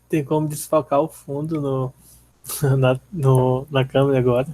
Tem como desfocar o fundo no, na câmera agora.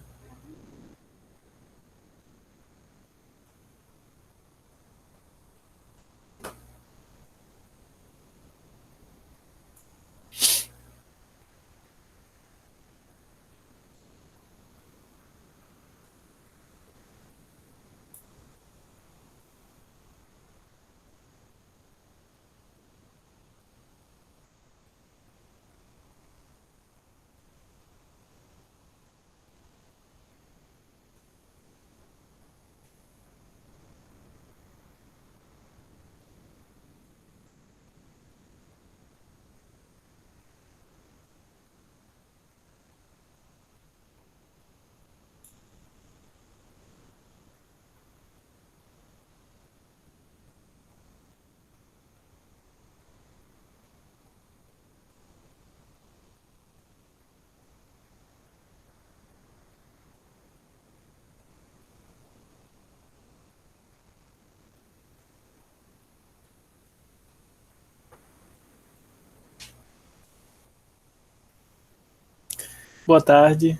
Boa tarde.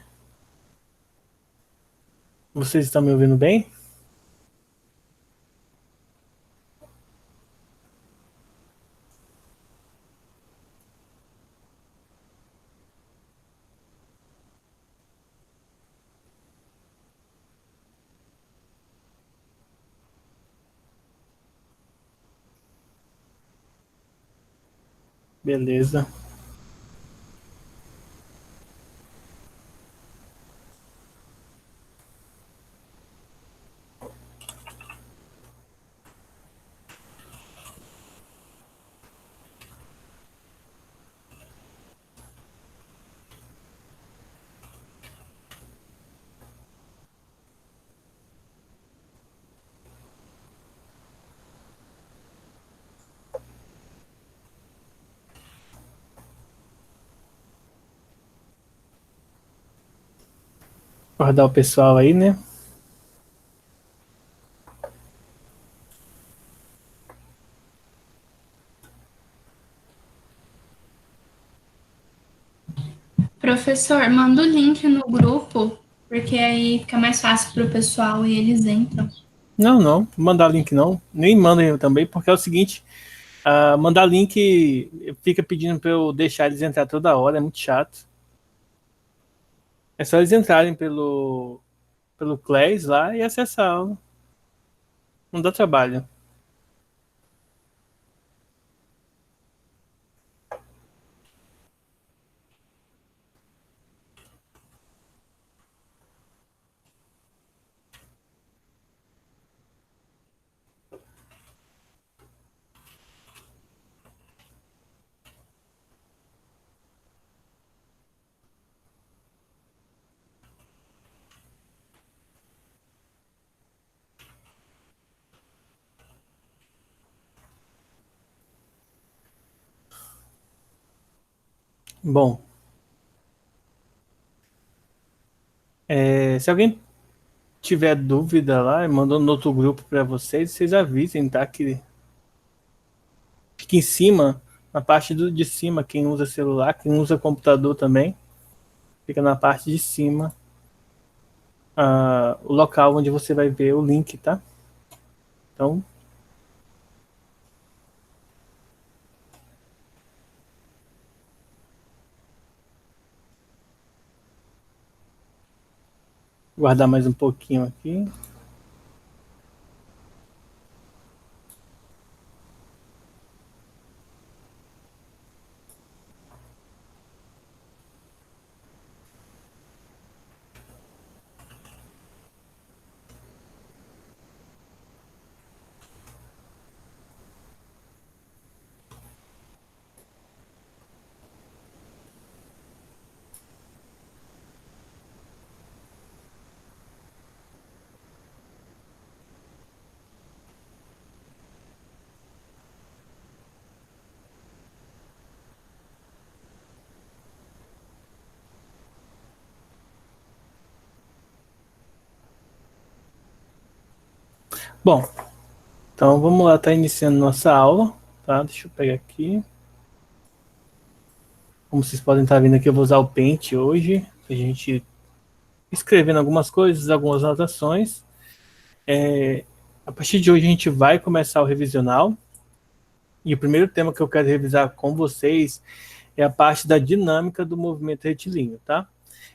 Vocês estão me ouvindo bem? Beleza. Guardar o pessoal aí, né? Professor, manda o link no grupo, porque aí fica mais fácil para o pessoal e eles entram. Não, não. Vou mandar link não. Nem mandem eu também, porque é o seguinte. Mandar link fica pedindo pra eu deixar eles entrar toda hora. É muito chato. É só eles entrarem pelo Clays lá e acessar a aula. Não dá trabalho. Bom, se alguém tiver dúvida lá, mandou no outro grupo para vocês, vocês avisem, tá? Que fica em cima, na parte de cima, quem usa celular, quem usa computador também, fica na parte de cima, o local onde você vai ver o link, tá? Então, guardar mais um pouquinho aqui. Bom, então vamos lá, tá iniciando nossa aula, tá? Deixa eu pegar aqui. Como vocês podem estar vendo aqui, eu vou usar o Paint hoje, a gente escrevendo algumas coisas, algumas anotações. A partir de hoje a gente vai começar o revisional. E o primeiro tema que eu quero revisar com vocês é a parte da dinâmica do movimento retilíneo, tá?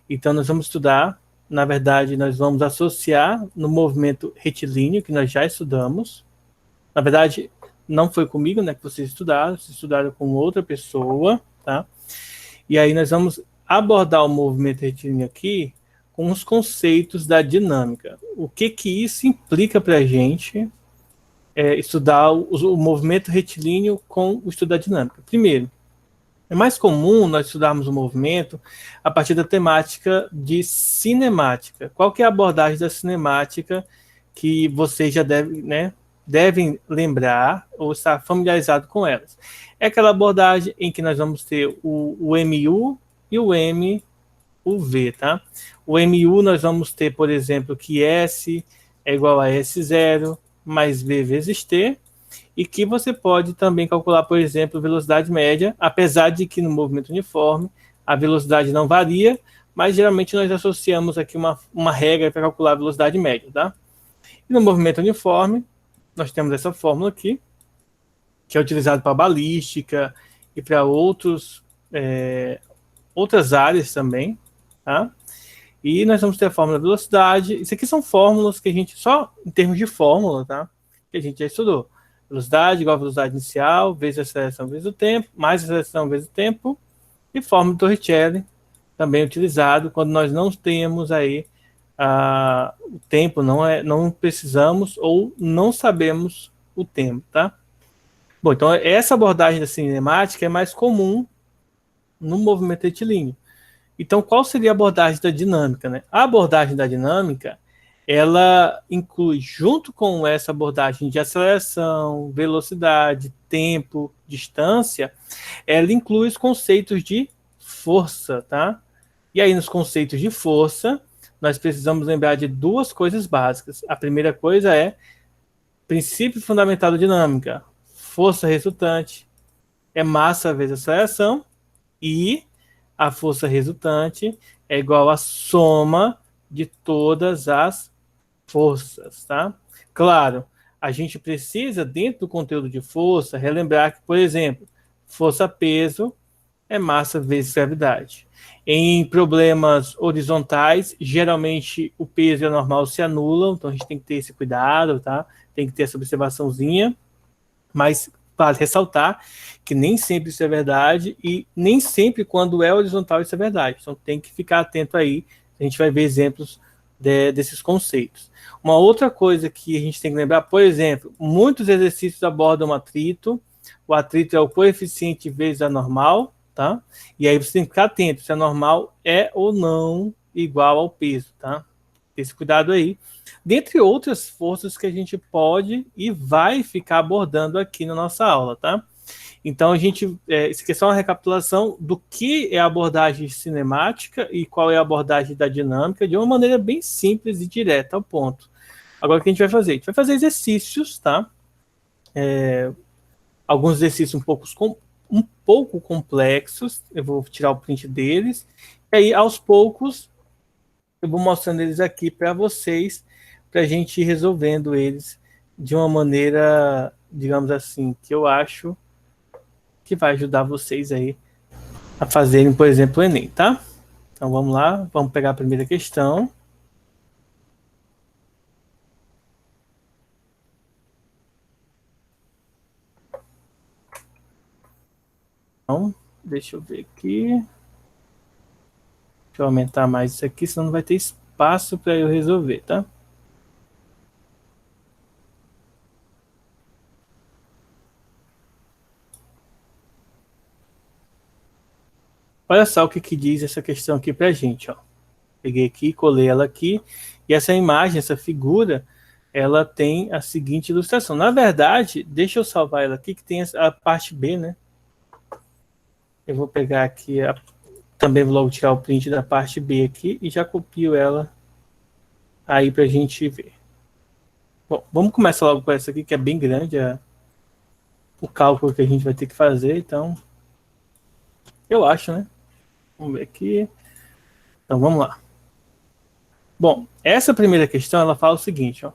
Então nós vamos estudar, na verdade, nós vamos associar no movimento retilíneo, que nós já estudamos. Na verdade, não foi comigo, né, que vocês estudaram com outra pessoa, tá? E aí nós vamos abordar o movimento retilíneo aqui com os conceitos da dinâmica. O que isso implica para a gente estudar o movimento retilíneo com o estudo da dinâmica? Primeiro, é mais comum nós estudarmos o movimento a partir da temática de cinemática. Qual que é a abordagem da cinemática que vocês já devem lembrar ou estar familiarizado com elas? É aquela abordagem em que nós vamos ter o MU e o MUV, tá? O MU nós vamos ter, por exemplo, que S é igual a S0 mais V vezes T, e que você pode também calcular, por exemplo, velocidade média, apesar de que no movimento uniforme a velocidade não varia, mas geralmente nós associamos aqui uma regra para calcular a velocidade média, tá? E no movimento uniforme, nós temos essa fórmula aqui, que é utilizada para balística e para outras áreas também, tá? E nós vamos ter a fórmula da velocidade. Isso aqui são fórmulas que a gente, só em termos de fórmula, tá? Que a gente já estudou. Velocidade igual a velocidade inicial, vezes a aceleração vezes o tempo, mais a aceleração vezes o tempo, e fórmula de Torricelli, também utilizado quando nós não temos aí o tempo, não precisamos ou não sabemos o tempo, tá? Bom, então essa abordagem da cinemática é mais comum no movimento retilíneo. Então, qual seria a abordagem da dinâmica, né? A abordagem da dinâmica, ela inclui, junto com essa abordagem de aceleração, velocidade, tempo, distância, ela inclui os conceitos de força, tá? E aí, nos conceitos de força, nós precisamos lembrar de duas coisas básicas. A primeira coisa é princípio fundamental da dinâmica. Força resultante é massa vezes aceleração, e a força resultante é igual à soma de todas as forças, tá? Claro, a gente precisa, dentro do conteúdo de força, relembrar que, por exemplo, força-peso é massa vezes gravidade. Em problemas horizontais, geralmente o peso e a normal se anulam, então a gente tem que ter esse cuidado, tá? Tem que ter essa observaçãozinha, mas vale ressaltar que nem sempre isso é verdade e nem sempre quando é horizontal isso é verdade. Então tem que ficar atento aí, a gente vai ver exemplos desses conceitos. Uma outra coisa que a gente tem que lembrar, por exemplo, muitos exercícios abordam atrito. O atrito é o coeficiente vezes a normal, tá? E aí você tem que ficar atento se a normal é ou não igual ao peso, tá? Esse cuidado aí. Dentre outras forças que a gente pode e vai ficar abordando aqui na nossa aula, tá? Então, isso aqui é só uma recapitulação do que é a abordagem cinemática e qual é a abordagem da dinâmica, de uma maneira bem simples e direta ao ponto. Agora, o que a gente vai fazer? A gente vai fazer exercícios, tá? Alguns exercícios um pouco complexos, eu vou tirar o print deles, e aí, aos poucos, eu vou mostrando eles aqui para vocês, para a gente ir resolvendo eles de uma maneira, digamos assim, que eu acho que vai ajudar vocês aí a fazerem, por exemplo, o Enem, tá? Então vamos lá, vamos pegar a primeira questão. Então, deixa eu ver aqui. Deixa eu aumentar mais isso aqui, senão não vai ter espaço para eu resolver, tá? Olha só o que diz essa questão aqui para a gente, ó. Peguei aqui, colei ela aqui, e essa imagem, essa figura, ela tem a seguinte ilustração. Na verdade, deixa eu salvar ela aqui, que tem a parte B, né? Eu vou pegar aqui, também vou logo tirar o print da parte B aqui, e já copio ela aí para a gente ver. Bom, vamos começar logo com essa aqui, que é bem grande, o cálculo que a gente vai ter que fazer, então, eu acho, né? Vamos ver aqui. Então, vamos lá. Bom, essa primeira questão, ela fala o seguinte, ó.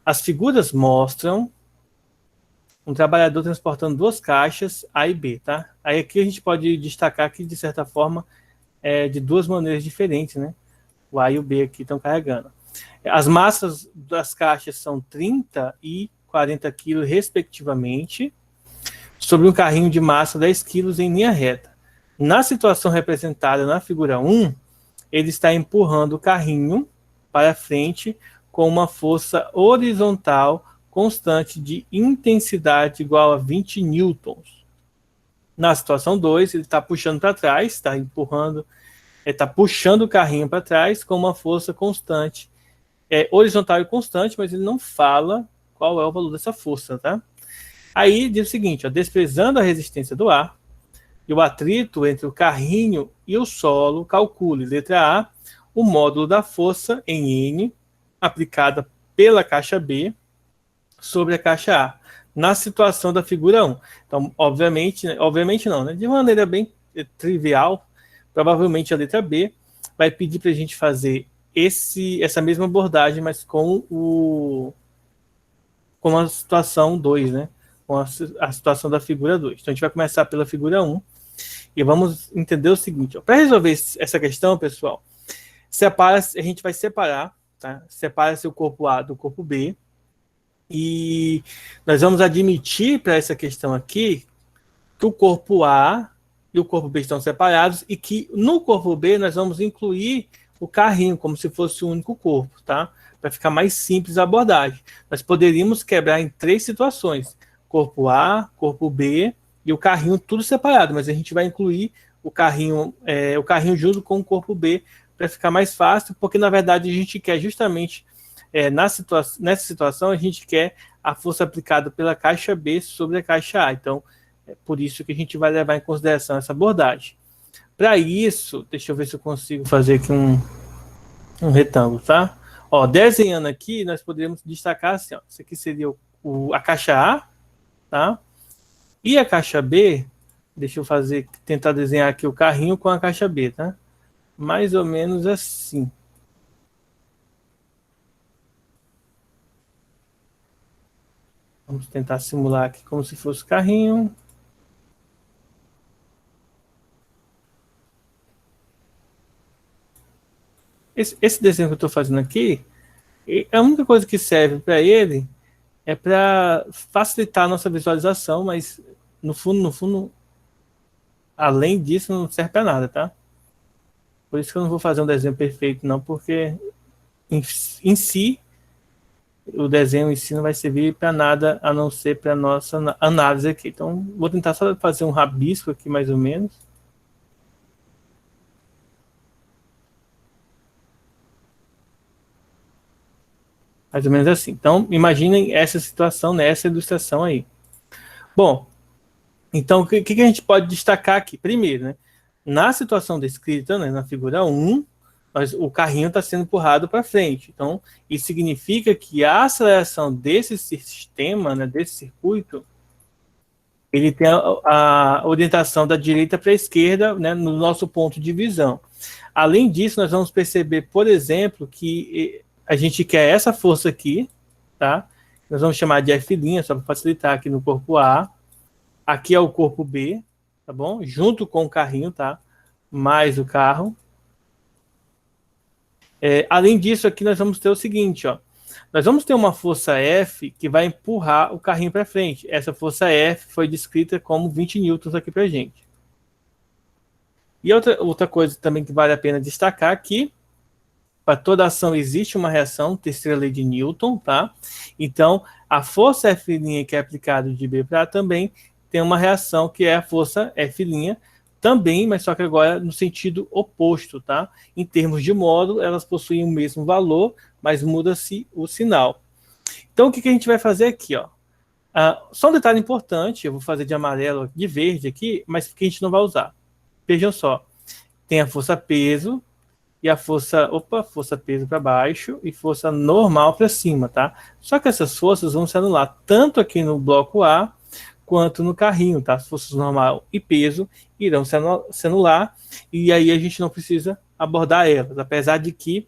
As figuras mostram um trabalhador transportando duas caixas A e B, tá? Aí aqui a gente pode destacar que, de certa forma, de duas maneiras diferentes, né? O A e o B aqui estão carregando. As massas das caixas são 30 e 40 quilos, respectivamente, sobre um carrinho de massa 10 quilos em linha reta. Na situação representada na figura 1, ele está empurrando o carrinho para frente com uma força horizontal constante de intensidade igual a 20 newtons. Na situação 2, ele está puxando para trás, está empurrando, está puxando o carrinho para trás com uma força constante, horizontal e constante, mas ele não fala qual é o valor dessa força, tá? Aí diz o seguinte, ó, desprezando a resistência do ar e o atrito entre o carrinho e o solo, calcule, letra A, o módulo da força em N aplicada pela caixa B sobre a caixa A, na situação da figura 1. Então, obviamente não, né? De maneira bem trivial, provavelmente a letra B vai pedir para a gente fazer essa mesma abordagem, mas com a situação 2, né? Com a situação da figura 2. Então, a gente vai começar pela figura 1 e vamos entender o seguinte. Para resolver essa questão, pessoal, a gente vai separar, tá? Separa-se o corpo A do corpo B e nós vamos admitir para essa questão aqui que o corpo A e o corpo B estão separados e que no corpo B nós vamos incluir o carrinho como se fosse um único corpo, tá? Para ficar mais simples a abordagem. Nós poderíamos quebrar em 3 situações: corpo A, corpo B e o carrinho tudo separado, mas a gente vai incluir o carrinho junto com o corpo B para ficar mais fácil, porque na verdade a gente quer justamente nessa situação a gente quer a força aplicada pela caixa B sobre a caixa A. Então é por isso que a gente vai levar em consideração essa abordagem. Para isso, deixa eu ver se eu consigo fazer aqui um retângulo, tá? Ó, desenhando aqui, nós poderíamos destacar assim, ó, isso aqui seria a caixa A, tá? E a caixa B, deixa eu tentar desenhar aqui o carrinho com a caixa B, tá? Mais ou menos assim. Vamos tentar simular aqui como se fosse carrinho. Esse desenho que eu estou fazendo aqui, a única coisa que serve para ele é para facilitar a nossa visualização, mas no fundo, além disso, não serve para nada, tá? Por isso que eu não vou fazer um desenho perfeito, não, porque em si, o desenho em si não vai servir para nada, a não ser para a nossa análise aqui. Então, vou tentar só fazer um rabisco aqui, mais ou menos. Mais ou menos assim. Então, imaginem essa situação nessa ilustração aí. Bom, então, o que a gente pode destacar aqui? Primeiro, né? Na situação descrita, né, na figura 1, o carrinho está sendo empurrado para frente. Então, isso significa que a aceleração desse sistema, né, desse circuito, ele tem a orientação da direita para a esquerda, né, no nosso ponto de visão. Além disso, nós vamos perceber, por exemplo, que a gente quer essa força aqui, tá? Nós vamos chamar de F', só para facilitar aqui no corpo A. Aqui é o corpo B, tá bom? Junto com o carrinho, tá? Mais o carro. Além disso, aqui nós vamos ter o seguinte, ó. Nós vamos ter uma força F que vai empurrar o carrinho para frente. Essa força F foi descrita como 20 newtons aqui para a gente. E outra coisa também que vale a pena destacar aqui, para toda ação existe uma reação, terceira lei de Newton, tá? Então, a força F' que é aplicada de B para A também tem uma reação que é a força F' também, mas só que agora no sentido oposto, tá? Em termos de módulo, elas possuem o mesmo valor, mas muda-se o sinal. Então, o que a gente vai fazer aqui, ó? Só um detalhe importante, eu vou fazer de amarelo, de verde aqui, mas que a gente não vai usar. Vejam só, tem a força peso e a força peso para baixo e força normal para cima, tá? Só que essas forças vão se anular tanto aqui no bloco A quanto no carrinho, tá? As forças normal e peso irão se anular, e aí a gente não precisa abordar elas, apesar de que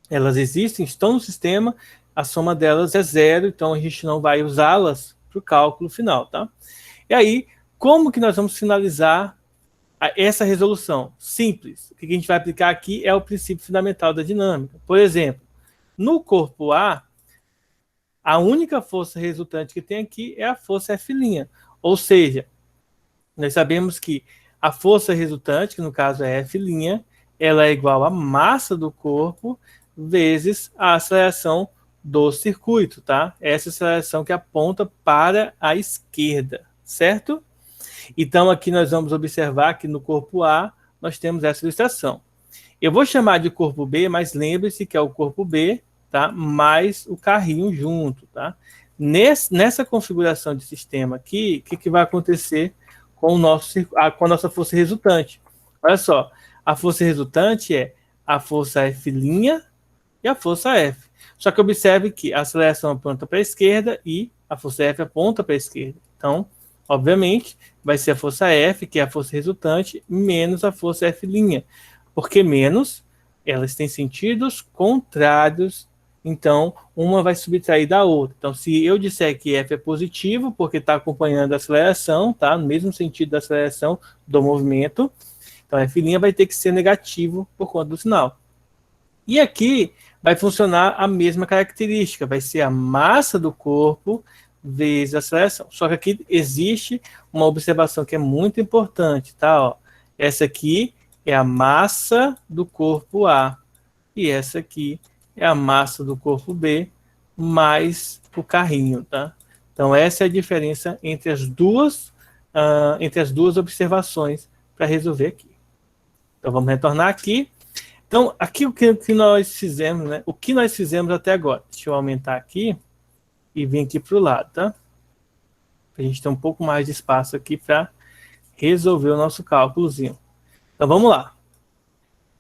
elas existem, estão no sistema, a soma delas é zero, então a gente não vai usá-las para o cálculo final, tá? E aí, como que nós vamos finalizar essa resolução? Simples. O que a gente vai aplicar aqui é o princípio fundamental da dinâmica. Por exemplo, no corpo a única força resultante que tem aqui é a força F'. Ou seja, nós sabemos que a força resultante, que no caso é F', ela é igual à massa do corpo vezes a aceleração do circuito, tá? Essa aceleração que aponta para a esquerda, certo? Então, aqui nós vamos observar que no corpo A nós temos essa ilustração. Eu vou chamar de corpo B, mas lembre-se que é o corpo B, tá? Mais o carrinho junto, tá? Nessa configuração de sistema aqui, o que vai acontecer com a nossa força resultante? Olha só, a força resultante é a força F' e a força F. Só que observe que a aceleração aponta para a esquerda e a força F aponta para a esquerda. Então, obviamente, vai ser a força F, que é a força resultante, menos a força F'. Porque menos, elas têm sentidos contrários, então uma vai subtrair da outra. Então, se eu disser que F é positivo, porque está acompanhando a aceleração, tá? No mesmo sentido da aceleração do movimento, então F' vai ter que ser negativo por conta do sinal. E aqui vai funcionar a mesma característica, vai ser a massa do corpo vezes a aceleração. Só que aqui existe uma observação que é muito importante, tá? Ó, essa aqui é a massa do corpo A e essa aqui é a massa do corpo B mais o carrinho, tá? Então essa é a diferença entre as duas observações para resolver aqui. Então vamos retornar aqui. Então, aqui o que nós fizemos, né? O que nós fizemos até agora? Deixa eu aumentar aqui e vir aqui para o lado, tá? Para a gente ter um pouco mais de espaço aqui para resolver o nosso cálculozinho. Então, vamos lá.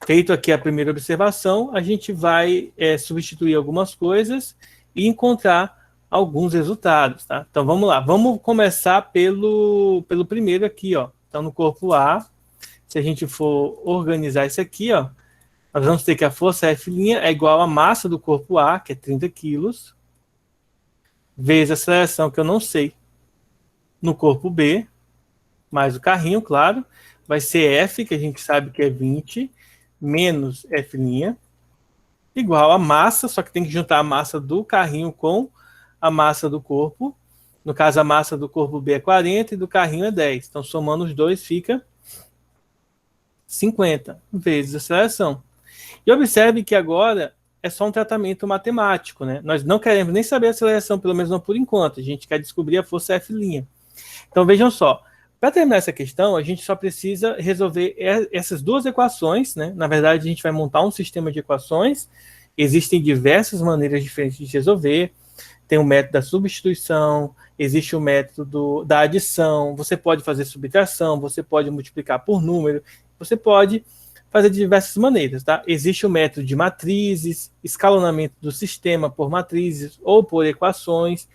Feito aqui a primeira observação, a gente vai substituir algumas coisas e encontrar alguns resultados, tá? Então, vamos lá. Vamos começar pelo primeiro aqui, ó. Então, no corpo A, se a gente for organizar isso aqui, ó, nós vamos ter que a força F' é igual à massa do corpo A, que é 30 quilos, vezes a aceleração, que eu não sei, no corpo B, mais o carrinho, claro, vai ser F, que a gente sabe que é 20, menos F', igual a massa, só que tem que juntar a massa do carrinho com a massa do corpo. No caso, a massa do corpo B é 40 e do carrinho é 10. Então, somando os dois, fica 50 vezes a aceleração. E observe que agora é só um tratamento matemático, né? Nós não queremos nem saber a aceleração, pelo menos não por enquanto. A gente quer descobrir a força F'. Então, vejam só. Para terminar essa questão, a gente só precisa resolver essas duas equações, né? Na verdade, a gente vai montar um sistema de equações. Existem diversas maneiras diferentes de resolver. Tem o método da substituição, existe o método da adição, você pode fazer subtração, você pode multiplicar por número, você pode fazer de diversas maneiras, tá? Existe o método de matrizes, escalonamento do sistema por matrizes ou por equações,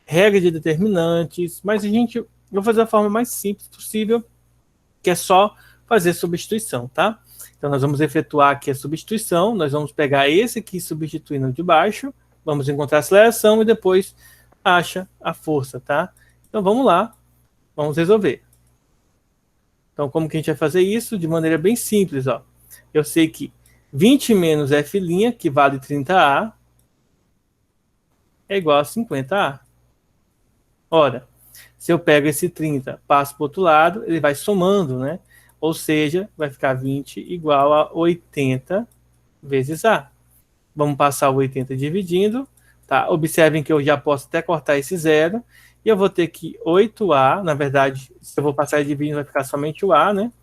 regra de determinantes, mas vou fazer da forma mais simples possível, que é só fazer substituição, tá? Então, nós vamos efetuar aqui a substituição, nós vamos pegar esse aqui substituindo de baixo, vamos encontrar a aceleração e depois acha a força, tá? Então, vamos lá, vamos resolver. Então, como que a gente vai fazer isso? De maneira bem simples, ó. Eu sei que 20 menos F', que vale 30A, é igual a 50A. Ora, se eu pego esse 30, passo para o outro lado, ele vai somando, né? Ou seja, vai ficar 20 igual a 80 vezes A. Vamos passar o 80 dividindo, tá? Observem que eu já posso até cortar esse zero, e eu vou ter que 8A, na verdade, se eu vou passar dividindo, vai ficar somente o A, né?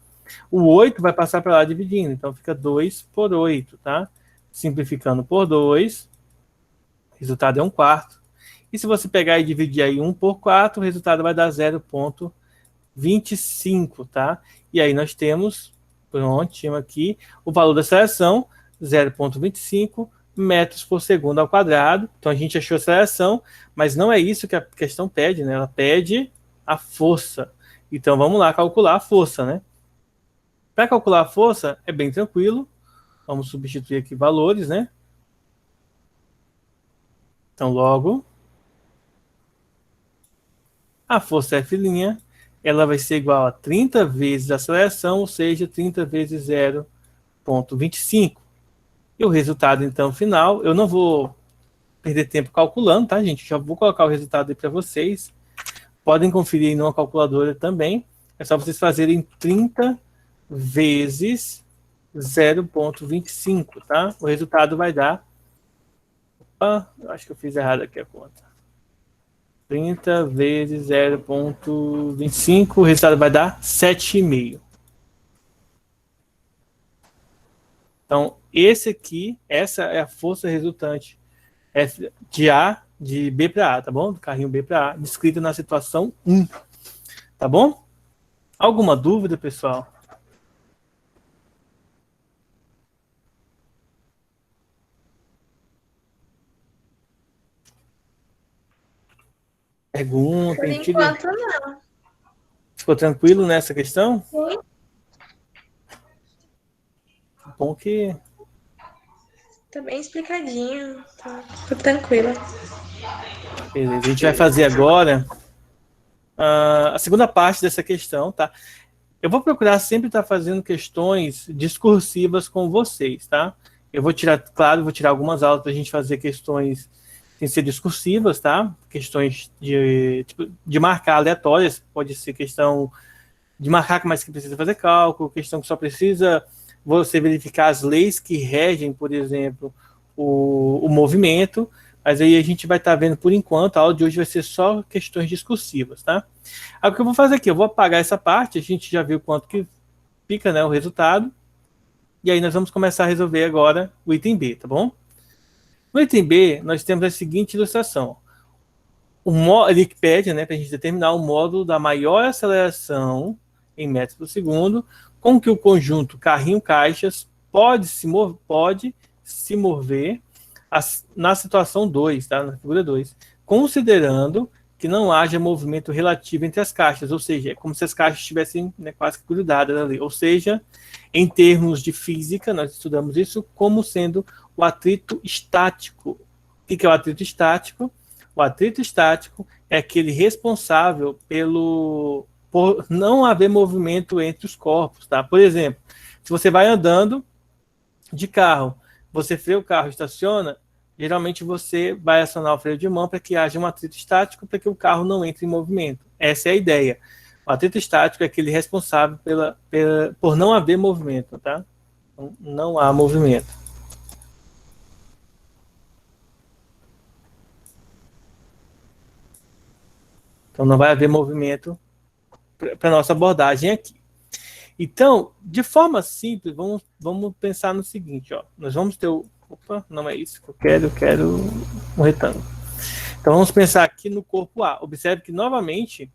O 8 vai passar para lá dividindo, então fica 2 por 8, tá? Simplificando por 2, o resultado é 1/4. E se você pegar e dividir aí 1 por 4, o resultado vai dar 0,25, tá? E aí nós temos, pronto, aqui o valor da aceleração, 0,25 metros por segundo ao quadrado. Então a gente achou a aceleração, mas não é isso que a questão pede, né? Ela pede a força. Então, vamos lá calcular a força, né? Para calcular a força, é bem tranquilo. Vamos substituir aqui valores, né? Então, logo, a força F', ela vai ser igual a 30 vezes a aceleração, ou seja, 30 vezes 0,25. E o resultado, então, final, eu não vou perder tempo calculando, tá, gente? Já vou colocar o resultado aí para vocês. Podem conferir aí numa calculadora também. É só vocês fazerem 30 vezes 0,25, tá? O resultado vai dar... Opa, eu acho que eu fiz errado aqui a conta. 30 vezes 0,25, o resultado vai dar 7,5. Então, esse aqui, essa é a força resultante de A, de B para A, tá bom? Do carrinho B para A, descrita na situação 1. Tá bom? Alguma dúvida, pessoal? Pergunta. Por enquanto, não. Ficou tranquilo nessa questão? Sim. Bom que... Tá bem explicadinho. Tô tranquila. Beleza, a gente vai fazer agora a segunda parte dessa questão, tá? Eu vou procurar sempre estar fazendo questões discursivas com vocês, tá? Eu vou tirar, claro, vou tirar algumas aulas para a gente fazer questões sem ser discursivas, tá? Questões de marcar aleatórias, pode ser questão de marcar, mas que precisa fazer cálculo, questão que só precisa você verificar as leis que regem, por exemplo, o movimento, mas aí a gente vai estar vendo por enquanto, a aula de hoje vai ser só questões discursivas, tá? Aí, o que eu vou fazer aqui, eu vou apagar essa parte, a gente já viu quanto que fica, né, o resultado, e aí nós vamos começar a resolver agora o item B, tá bom? No item B, nós temos a seguinte ilustração. Ele pede, né, para a gente determinar o módulo da maior aceleração em metros por segundo, com que o conjunto carrinho-caixas pode se mover na situação 2, tá? Na figura 2, considerando que não haja movimento relativo entre as caixas, ou seja, é como se as caixas estivessem, né, quase que grudadas ali, ou seja, em termos de física, nós estudamos isso como sendo o atrito estático. O que é o atrito estático? O atrito estático é aquele responsável por não haver movimento entre os corpos, tá? Por exemplo, se você vai andando de carro, você freia o carro, estaciona, geralmente você vai acionar o freio de mão para que haja um atrito estático, para que o carro não entre em movimento. Essa é a ideia. O atrito estático é aquele responsável por não haver movimento, tá? Não há movimento. Então não vai haver movimento para nossa abordagem aqui. Então, de forma simples, vamos pensar no seguinte, ó. Nós vamos ter o... Opa, não é isso que eu quero um retângulo. Então vamos pensar aqui no corpo A. Observe que novamente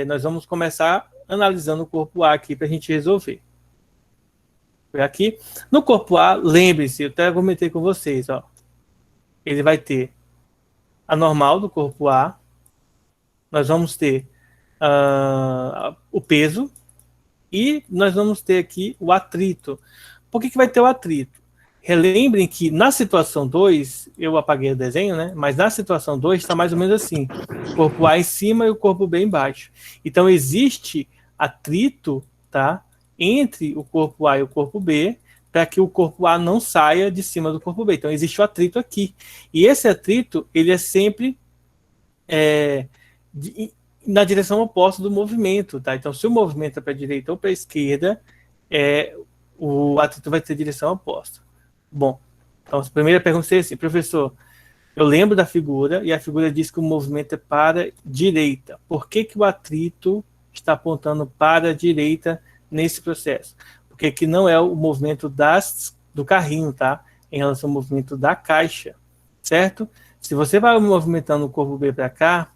nós vamos começar analisando o corpo A aqui para a gente resolver. Aqui no corpo A, lembre-se, eu até comentei com vocês, ó. Ele vai ter a normal do corpo A. Nós vamos ter o peso e nós vamos ter aqui o atrito. Por que vai ter o atrito? Relembrem que na situação 2, eu apaguei o desenho, né? Mas na situação 2 está mais ou menos assim: o corpo A em cima e o corpo B embaixo. Então existe atrito, tá, entre o corpo A e o corpo B, para que o corpo A não saia de cima do corpo B. Então existe o atrito aqui. E esse atrito, ele é sempre na direção oposta do movimento, tá? Então, se o movimento é para a direita ou para a esquerda, o atrito vai ter direção oposta. Bom, então a primeira pergunta seria assim: professor, eu lembro da figura e a figura diz que o movimento é para a direita. Por que o atrito está apontando para a direita nesse processo? Porque aqui não é o movimento do carrinho, tá? Em relação ao movimento da caixa, certo? Se você vai movimentando o corpo B para cá,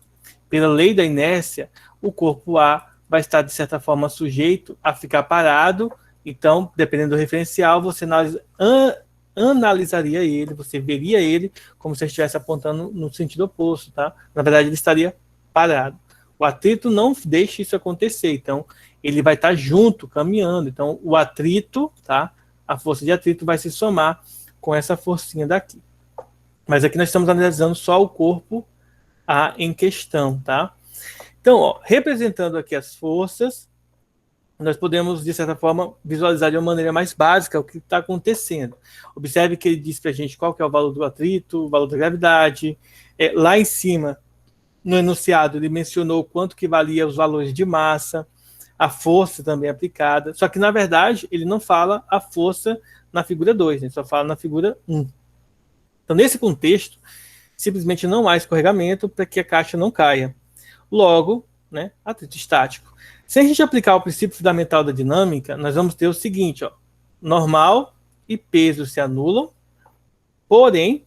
pela lei da inércia, o corpo A vai estar, de certa forma, sujeito a ficar parado. Então, dependendo do referencial, você analisaria ele, você veria ele como se estivesse apontando no sentido oposto, tá? Na verdade, ele estaria parado. O atrito não deixa isso acontecer, então ele vai estar junto, caminhando. Então o atrito, tá? A força de atrito vai se somar com essa forcinha daqui. Mas aqui nós estamos analisando só o corpo A em questão, tá? Então, ó, representando aqui as forças, nós podemos, de certa forma, visualizar de uma maneira mais básica o que está acontecendo. Observe que ele diz para a gente qual que é o valor do atrito, o valor da gravidade. Lá em cima, no enunciado, ele mencionou quanto que valia os valores de massa, a força também aplicada. Só que, na verdade, ele não fala a força na figura 2, ele só fala na figura 1. Então, nesse contexto, simplesmente não há escorregamento para que a caixa não caia. Logo, né, atrito estático. Se a gente aplicar o princípio fundamental da dinâmica, nós vamos ter o seguinte, ó, normal e peso se anulam, porém,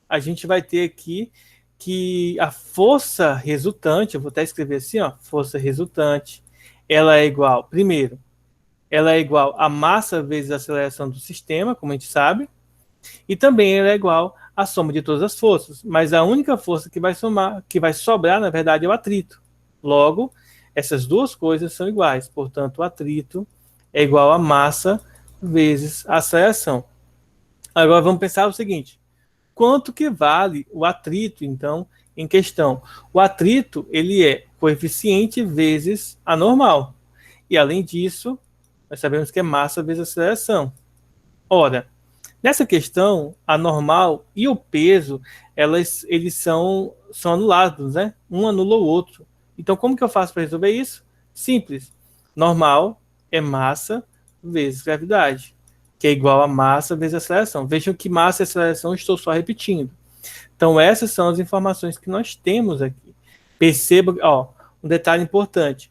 a gente vai ter aqui que a força resultante, eu vou até escrever assim, ó, força resultante, ela é igual, primeiro, ela é igual a massa vezes a aceleração do sistema, como a gente sabe, e também ela é igual à soma de todas as forças, mas a única força que vai somar, que vai sobrar, na verdade, é o atrito. Logo, essas duas coisas são iguais, portanto, o atrito é igual a massa vezes a aceleração. Agora vamos pensar o seguinte, quanto que vale o atrito, então, em questão? O atrito, ele é coeficiente vezes a normal. E, além disso, nós sabemos que é massa vezes a aceleração. Ora, nessa questão, a normal e o peso, eles são anulados, né? Um anula o outro. Então, como que eu faço para resolver isso? Simples. Normal é massa vezes gravidade, que é igual a massa vezes a aceleração. Vejam que massa e aceleração eu estou só repetindo. Então, essas são as informações que nós temos aqui. Perceba, ó, um detalhe importante.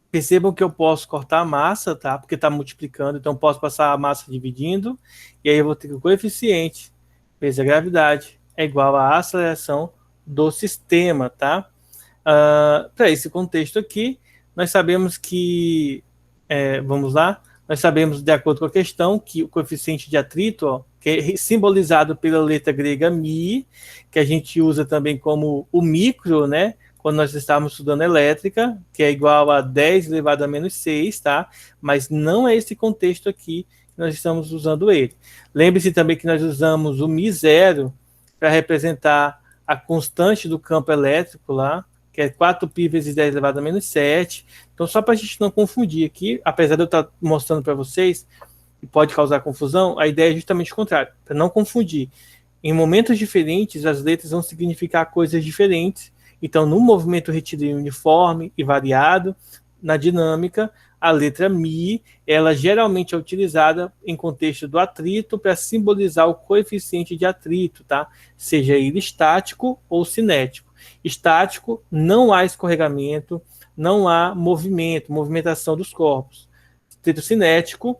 Percebam que eu posso cortar a massa, tá? Porque está multiplicando, então posso passar a massa dividindo, e aí eu vou ter que o coeficiente vezes a gravidade é igual à aceleração do sistema, tá? Para esse contexto aqui, nós sabemos que, vamos lá, nós sabemos, de acordo com a questão, que o coeficiente de atrito, ó, que é simbolizado pela letra grega mi, que a gente usa também como o micro, né? Quando nós estávamos estudando elétrica, que é igual a 10 elevado a menos 6, tá? Mas não é esse contexto aqui que nós estamos usando ele. Lembre-se também que nós usamos o mi0 para representar a constante do campo elétrico lá, que é 4π vezes 10 elevado a menos 7. Então, só para a gente não confundir aqui, apesar de eu estar mostrando para vocês, e pode causar confusão, a ideia é justamente o contrário, para não confundir. Em momentos diferentes, as letras vão significar coisas diferentes. Então, no movimento retilíneo uniforme e variado, na dinâmica, a letra Mi, ela geralmente é utilizada em contexto do atrito para simbolizar o coeficiente de atrito, tá? Seja ele estático ou cinético. Estático, não há escorregamento, não há movimentação dos corpos. Atrito cinético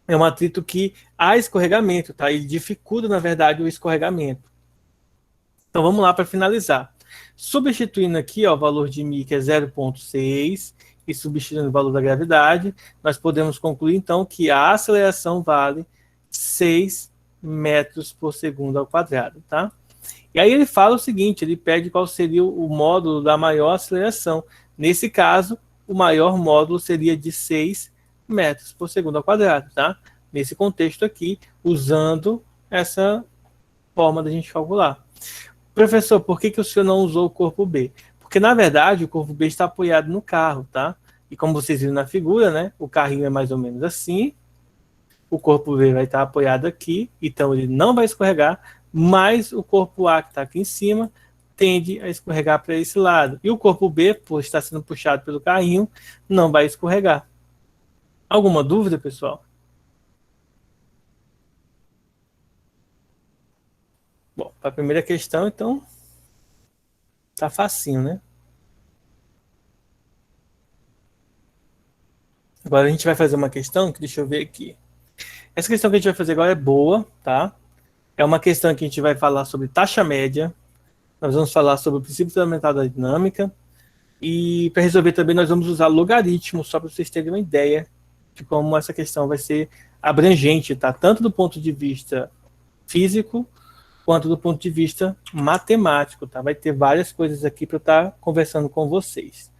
é um atrito que há escorregamento, tá? Ele dificulta, na verdade, o escorregamento. Então, vamos lá para finalizar. Substituindo aqui ó, o valor de Mi, que é 0,6, e substituindo o valor da gravidade, nós podemos concluir, então, que a aceleração vale 6 metros por segundo ao quadrado, tá? E aí ele fala o seguinte, ele pede qual seria o módulo da maior aceleração. Nesse caso, o maior módulo seria de 6 metros por segundo ao quadrado, tá? Nesse contexto aqui, usando essa forma da gente calcular. Professor, por que o senhor não usou o corpo B? Porque, na verdade, o corpo B está apoiado no carro, tá? E como vocês viram na figura, né? O carrinho é mais ou menos assim. O corpo B vai estar apoiado aqui, então ele não vai escorregar, mas o corpo A, que está aqui em cima, tende a escorregar para esse lado. E o corpo B, por estar sendo puxado pelo carrinho, não vai escorregar. Alguma dúvida, pessoal? Bom, para a primeira questão, então, tá facinho, né? Agora a gente vai fazer uma questão, que deixa eu ver aqui. Essa questão que a gente vai fazer agora é boa, tá? É uma questão que a gente vai falar sobre taxa média, nós vamos falar sobre o princípio fundamental da dinâmica, e para resolver também nós vamos usar logaritmo, só para vocês terem uma ideia de como essa questão vai ser abrangente, tá? Tanto do ponto de vista físico, quanto do ponto de vista matemático, tá? Vai ter várias coisas aqui para eu estar conversando com vocês.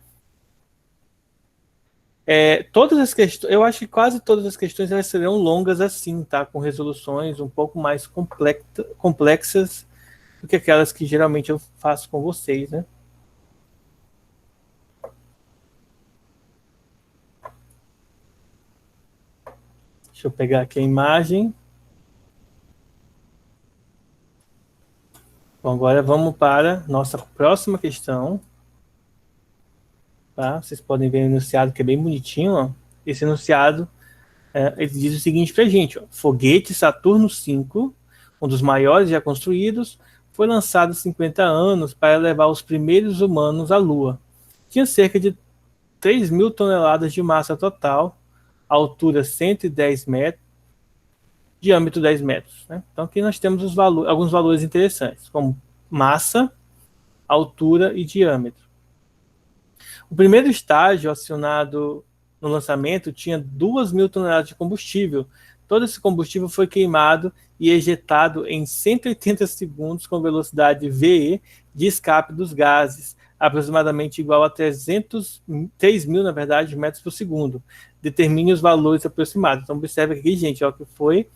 Todas as questões, eu acho que quase todas as questões elas serão longas assim, tá? Com resoluções um pouco mais complexas do que aquelas que geralmente eu faço com vocês, né? Deixa eu pegar aqui a imagem. Bom, agora vamos para nossa próxima questão. Tá? Vocês podem ver o enunciado que é bem bonitinho. Ó. Esse enunciado ele diz o seguinte para a gente: ó, foguete Saturno V, um dos maiores já construídos, foi lançado há 50 anos para levar os primeiros humanos à Lua. Tinha cerca de 3.000 toneladas de massa total, altura 110 metros, diâmetro 10 metros. Né? Então aqui nós temos alguns valores interessantes, como massa, altura e diâmetro. O primeiro estágio acionado no lançamento tinha 2.000 toneladas de combustível. Todo esse combustível foi queimado e ejetado em 180 segundos com velocidade VE de escape dos gases, aproximadamente igual a 3.000, na verdade, metros por segundo. Determine os valores aproximados. Então, observe aqui, gente, ó, que foi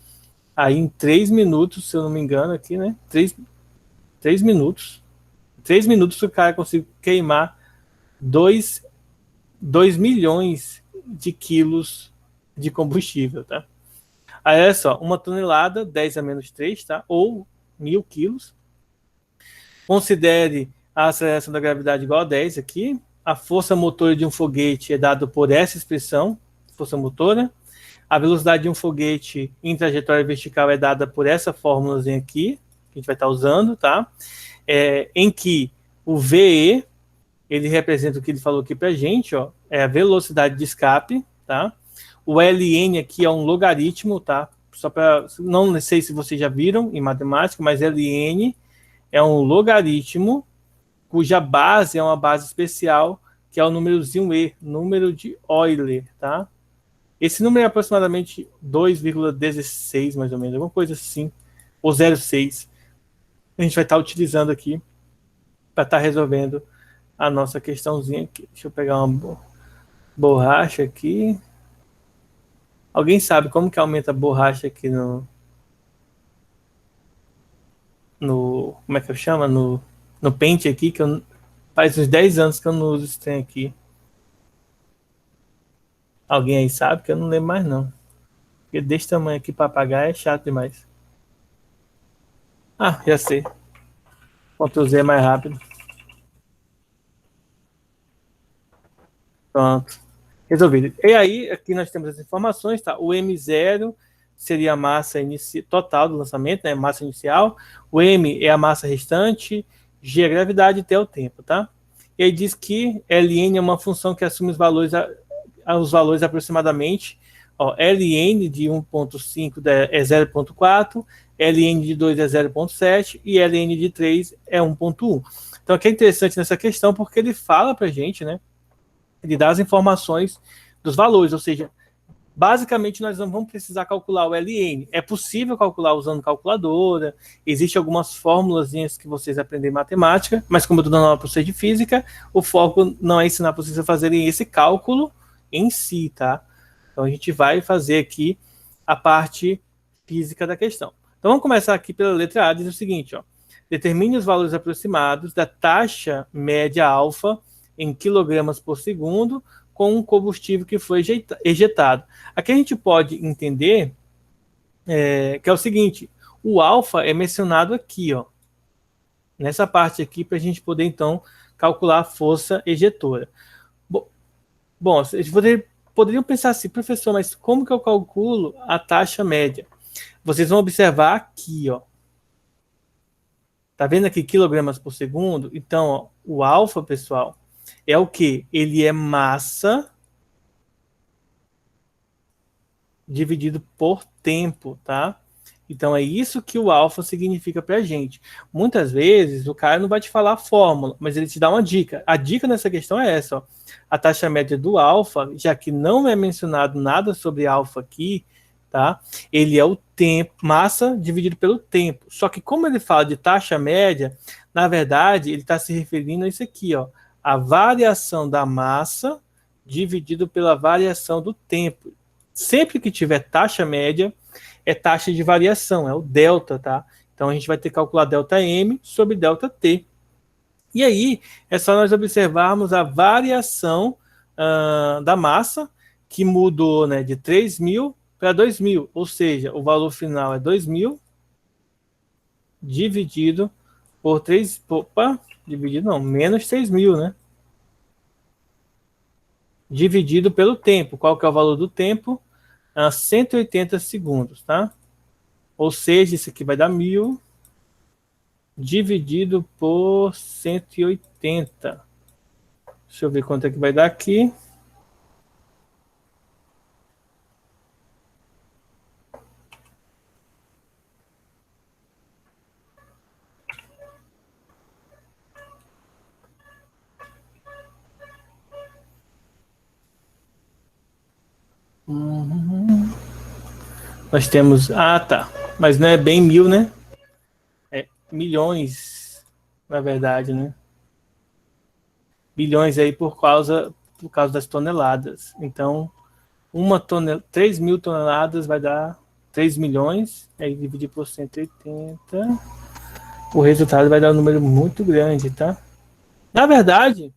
aí em 3 minutos, se eu não me engano, aqui, né? 3 minutos. 3 minutos o cara conseguiu queimar 2 milhões de quilos de combustível, tá? Aí, olha só, 1 tonelada, 10 a menos 3, tá? Ou 1.000 quilos. Considere a aceleração da gravidade igual a 10 aqui. A força motora de um foguete é dada por essa expressão, força motora. A velocidade de um foguete em trajetória vertical é dada por essa fórmulazinha aqui, que a gente vai estar usando, tá? Em que o VE, ele representa o que ele falou aqui pra gente, ó, é a velocidade de escape, tá? O LN aqui é um logaritmo, tá? Só para, não sei se vocês já viram em matemática, mas LN é um logaritmo cuja base é uma base especial, que é o númerozinho E, número de Euler, tá? Esse número é aproximadamente 2,16, mais ou menos, alguma coisa assim, ou 0,6. A gente vai estar utilizando aqui para estar resolvendo a nossa questãozinha aqui. Deixa eu pegar uma borracha aqui. Alguém sabe como que aumenta a borracha aqui no como é que eu chamo? No pente aqui, que faz uns 10 anos que eu não uso esse trem aqui. Alguém aí sabe? Que eu não lembro mais não. Porque desse tamanho aqui para apagar é chato demais. Ah, já sei. Ctrl Z é mais rápido. Pronto. Resolvido. E aí, aqui nós temos as informações, tá? O M0 seria a massa total do lançamento, né? Massa inicial. O M é a massa restante, G é a gravidade e T é o tempo, tá? E aí diz que Ln é uma função que assume os valores aproximadamente. Ó, Ln de 1.5 é 0.4, Ln de 2 é 0.7 e Ln de 3 é 1.1. Então aqui é interessante nessa questão porque ele fala pra gente, né? Ele dá as informações dos valores, ou seja, basicamente nós não vamos precisar calcular o LN. É possível calcular usando calculadora, existem algumas fórmulas que vocês aprendem em matemática, mas como eu estou dando aula para vocês de física, o foco não é ensinar para vocês a fazerem esse cálculo em si, tá? Então a gente vai fazer aqui a parte física da questão. Então vamos começar aqui pela letra A, diz o seguinte, ó. Determine os valores aproximados da taxa média alfa em quilogramas por segundo com um combustível que foi ejetado. Aqui a gente pode entender que é o seguinte, o alfa é mencionado aqui, ó, nessa parte aqui, para a gente poder, então, calcular a força ejetora. Bom, vocês poderiam pensar assim, professor, mas como que eu calculo a taxa média? Vocês vão observar aqui, ó. Tá vendo aqui quilogramas por segundo? Então, ó, o alfa, pessoal, é o que? Ele é massa dividido por tempo, tá? Então é isso que o alfa significa pra gente. Muitas vezes o cara não vai te falar a fórmula, mas ele te dá uma dica. A dica nessa questão é essa, ó. A taxa média do alfa, já que não é mencionado nada sobre alfa aqui, tá? Ele é o tempo, massa dividido pelo tempo. Só que como ele fala de taxa média, na verdade, ele está se referindo a isso aqui, ó, a variação da massa dividido pela variação do tempo. Sempre que tiver taxa média, é taxa de variação, é o delta, tá? Então a gente vai ter que calcular delta M sobre delta T. E aí é só nós observarmos a variação da massa, que mudou, né, de 3.000 para 2.000, ou seja, o valor final é 2.000 dividido por 3, opa, dividido não, menos 6.000, né? Dividido pelo tempo. Qual que é o valor do tempo? 180 segundos, tá? Ou seja, isso aqui vai dar 1.000 dividido por 180. Deixa eu ver quanto é que vai dar aqui. Nós temos... Ah, tá. Mas não é bem 1.000, né? É milhões, na verdade, né? Bilhões aí por causa das toneladas. Então, 3.000 toneladas vai dar 3 milhões. Aí dividir por 180. O resultado vai dar um número muito grande, tá? Na verdade,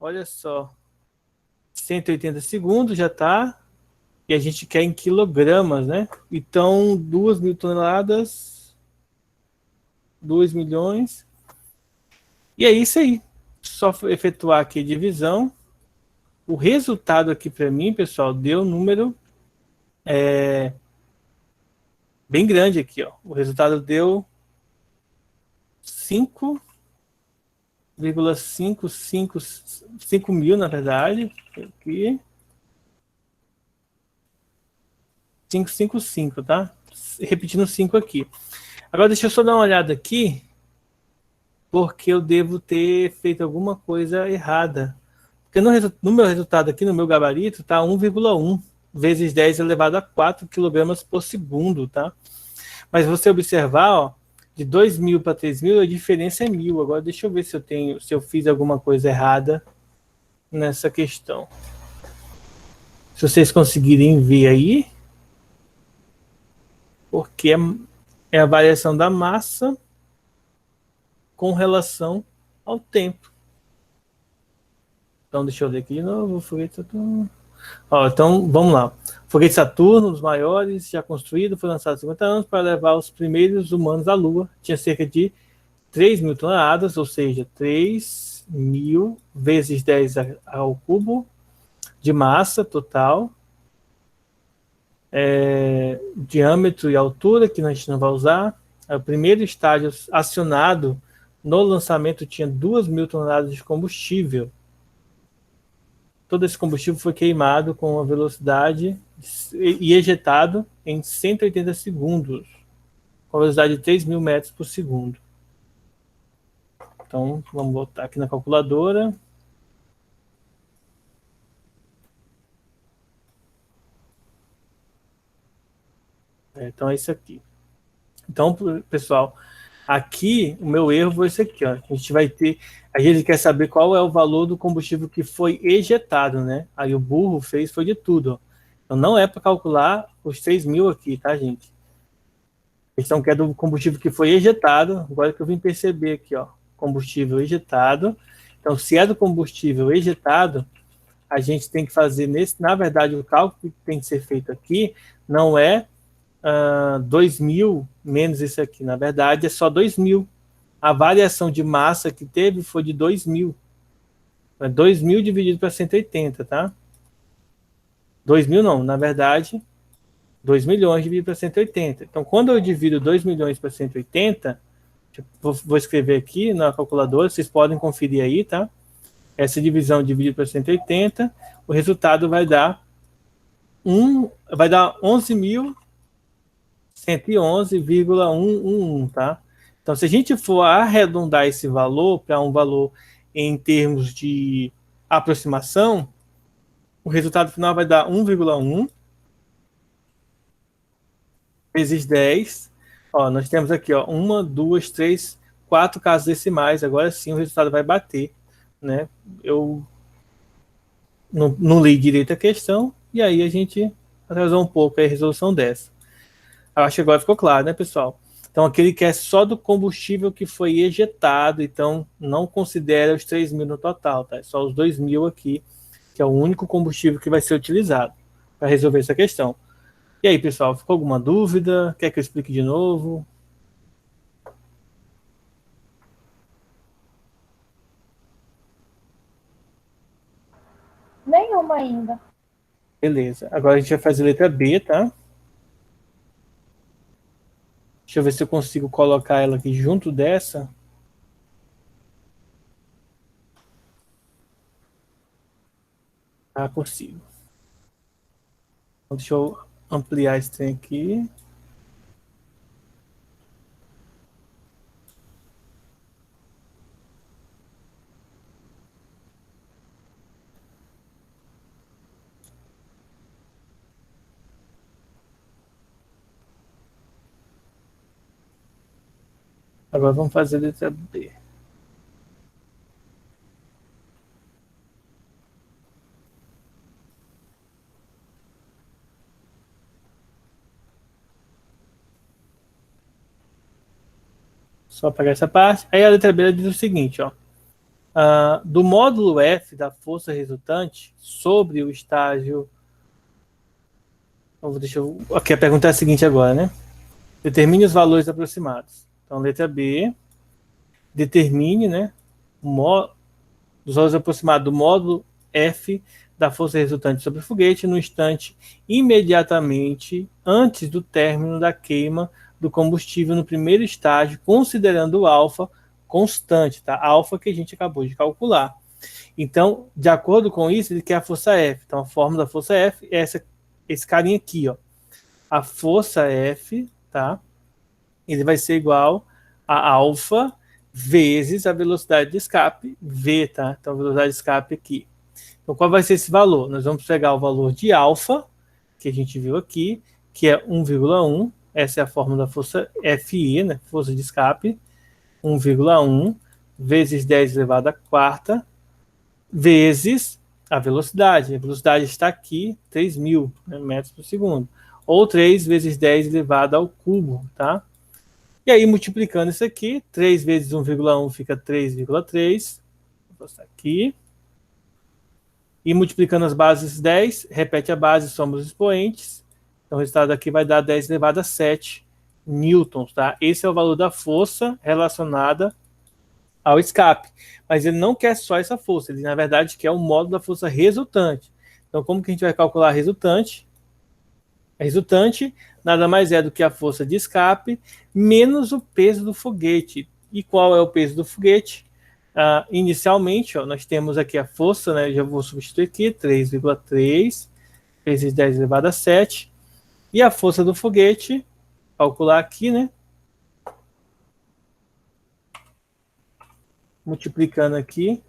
olha só. 180 segundos já tá. E a gente quer em quilogramas, né? Então, 2.000 toneladas, 2 milhões. E é isso aí. Só efetuar aqui a divisão. O resultado aqui para mim, pessoal, deu um número bem grande aqui, ó. O resultado deu 5,5 mil, na verdade. Aqui. 555, tá? Repetindo 5 aqui. Agora deixa eu só dar uma olhada aqui, porque eu devo ter feito alguma coisa errada. Porque no meu resultado aqui, no meu gabarito, tá 1,1 vezes 10 elevado a 4 kg por segundo, tá? Mas você observar, ó, de 2.000 para 3.000, a diferença é 1.000. Agora deixa eu ver se eu fiz alguma coisa errada nessa questão. Se vocês conseguirem ver aí, porque é a variação da massa com relação ao tempo. Então, deixa eu ver aqui de novo. Foguete Saturno. Ó, então, vamos lá. Foguete Saturno, os maiores, já construído, foi lançado há 50 anos para levar os primeiros humanos à Lua. Tinha cerca de 3.000 toneladas, ou seja, 3.000 vezes 10 ao cubo de massa total. Diâmetro e altura, que a gente não vai usar. O primeiro estágio acionado no lançamento tinha 2.000 toneladas de combustível. Todo esse combustível foi queimado com a velocidade e ejetado em 180 segundos, com a velocidade de 3.000 metros por segundo. Então, vamos botar aqui na calculadora. Então, é isso aqui. Então, pessoal, aqui o meu erro foi esse aqui, ó. A gente quer saber qual é o valor do combustível que foi ejetado, né? Aí o burro foi de tudo, ó. Então não é para calcular os 3.000 aqui, tá, gente? A questão que é do combustível que foi ejetado, agora que eu vim perceber aqui, ó, combustível ejetado. Então, se é do combustível ejetado, a gente tem que fazer na verdade, o cálculo que tem que ser feito aqui não é 2.000 menos isso aqui. Na verdade, é só 2.000. A variação de massa que teve foi de 2.000. 2.000 dividido para 180, tá? 2.000 não, na verdade, 2 milhões dividido para 180. Então, quando eu divido 2 milhões para 180, vou escrever aqui na calculadora, vocês podem conferir aí, tá? Essa divisão dividida para 180, o resultado vai dar 11.111,111, tá? Então, se a gente for arredondar esse valor para um valor em termos de aproximação, o resultado final vai dar 1,1 vezes 10. Ó, nós temos aqui, ó, 1, 2, 3, 4 casas decimais. Agora sim o resultado vai bater, né? Eu não li direito a questão, e aí a gente atrasou um pouco a resolução dessa. Eu acho que agora ficou claro, né, pessoal? Então, aquele que é só do combustível que foi ejetado, então não considera os 3.000 no total, tá? É só os 2.000 aqui, que é o único combustível que vai ser utilizado para resolver essa questão. E aí, pessoal, ficou alguma dúvida? Quer que eu explique de novo? Nenhuma ainda. Beleza. Agora a gente vai fazer a letra B, tá? Deixa eu ver se eu consigo colocar ela aqui junto dessa. Ah, consigo. Então, deixa eu ampliar esse trem aqui. Agora vamos fazer a letra B. Só apagar essa parte. Aí a letra B diz o seguinte, ó. Do módulo F da força resultante sobre o estágio... Aqui a pergunta é a seguinte agora, né? Determine os valores aproximados. Então, letra B. Determine, né? Os valores aproximados do módulo F da força resultante sobre o foguete no instante imediatamente antes do término da queima do combustível no primeiro estágio, considerando o alfa constante, tá? Alfa que a gente acabou de calcular. Então, de acordo com isso, ele quer a força F. Então, a fórmula da força F é esse carinha aqui, ó. A força F, tá? Ele vai ser igual a alfa vezes a velocidade de escape, V, tá? Então, a velocidade de escape aqui. Então, qual vai ser esse valor? Nós vamos pegar o valor de alfa, que a gente viu aqui, que é 1,1. Essa é a fórmula da força FE, né? Força de escape. 1,1 vezes 10 elevado à quarta, vezes a velocidade. A velocidade está aqui, 3.000, né, metros por segundo. Ou 3 vezes 10 elevado ao cubo, tá? E aí, multiplicando isso aqui, 3 vezes 1,1 fica 3,3. Vou passar aqui. E multiplicando as bases 10, repete a base, soma os expoentes. Então, o resultado aqui vai dar 10 elevado a 7 newtons, tá? Esse é o valor da força relacionada ao escape. Mas ele não quer só essa força, ele, na verdade, quer o módulo da força resultante. Então, como que a gente vai calcular a resultante? A resultante nada mais é do que a força de escape menos o peso do foguete. E qual é o peso do foguete? Inicialmente, ó, nós temos aqui a força, né? Já vou substituir aqui, 3,3 vezes 10 elevado a 7. E a força do foguete, calcular aqui, né? Multiplicando aqui.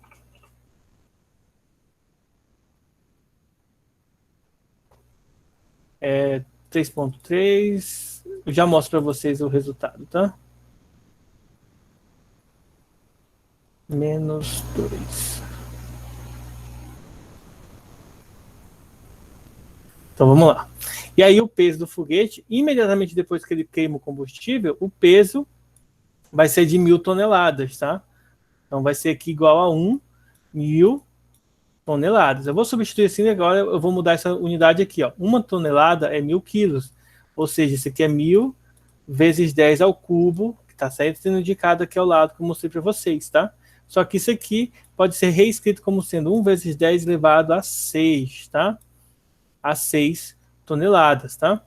É 3,3. Eu já mostro para vocês o resultado, tá? Menos 2. Então vamos lá. E aí o peso do foguete, imediatamente depois que ele queima o combustível, o peso vai ser de 1.000 toneladas, tá? Então vai ser aqui igual a 1.000 toneladas. Eu vou substituir assim agora, eu vou mudar essa unidade aqui, ó. 1 tonelada é 1.000 quilos. Ou seja, isso aqui é 1.000 vezes 10 ao cubo, que está sendo indicado aqui ao lado, que eu mostrei para vocês, tá? Só que isso aqui pode ser reescrito como sendo 1 vezes 10 elevado a 6, tá? A 6 toneladas, tá?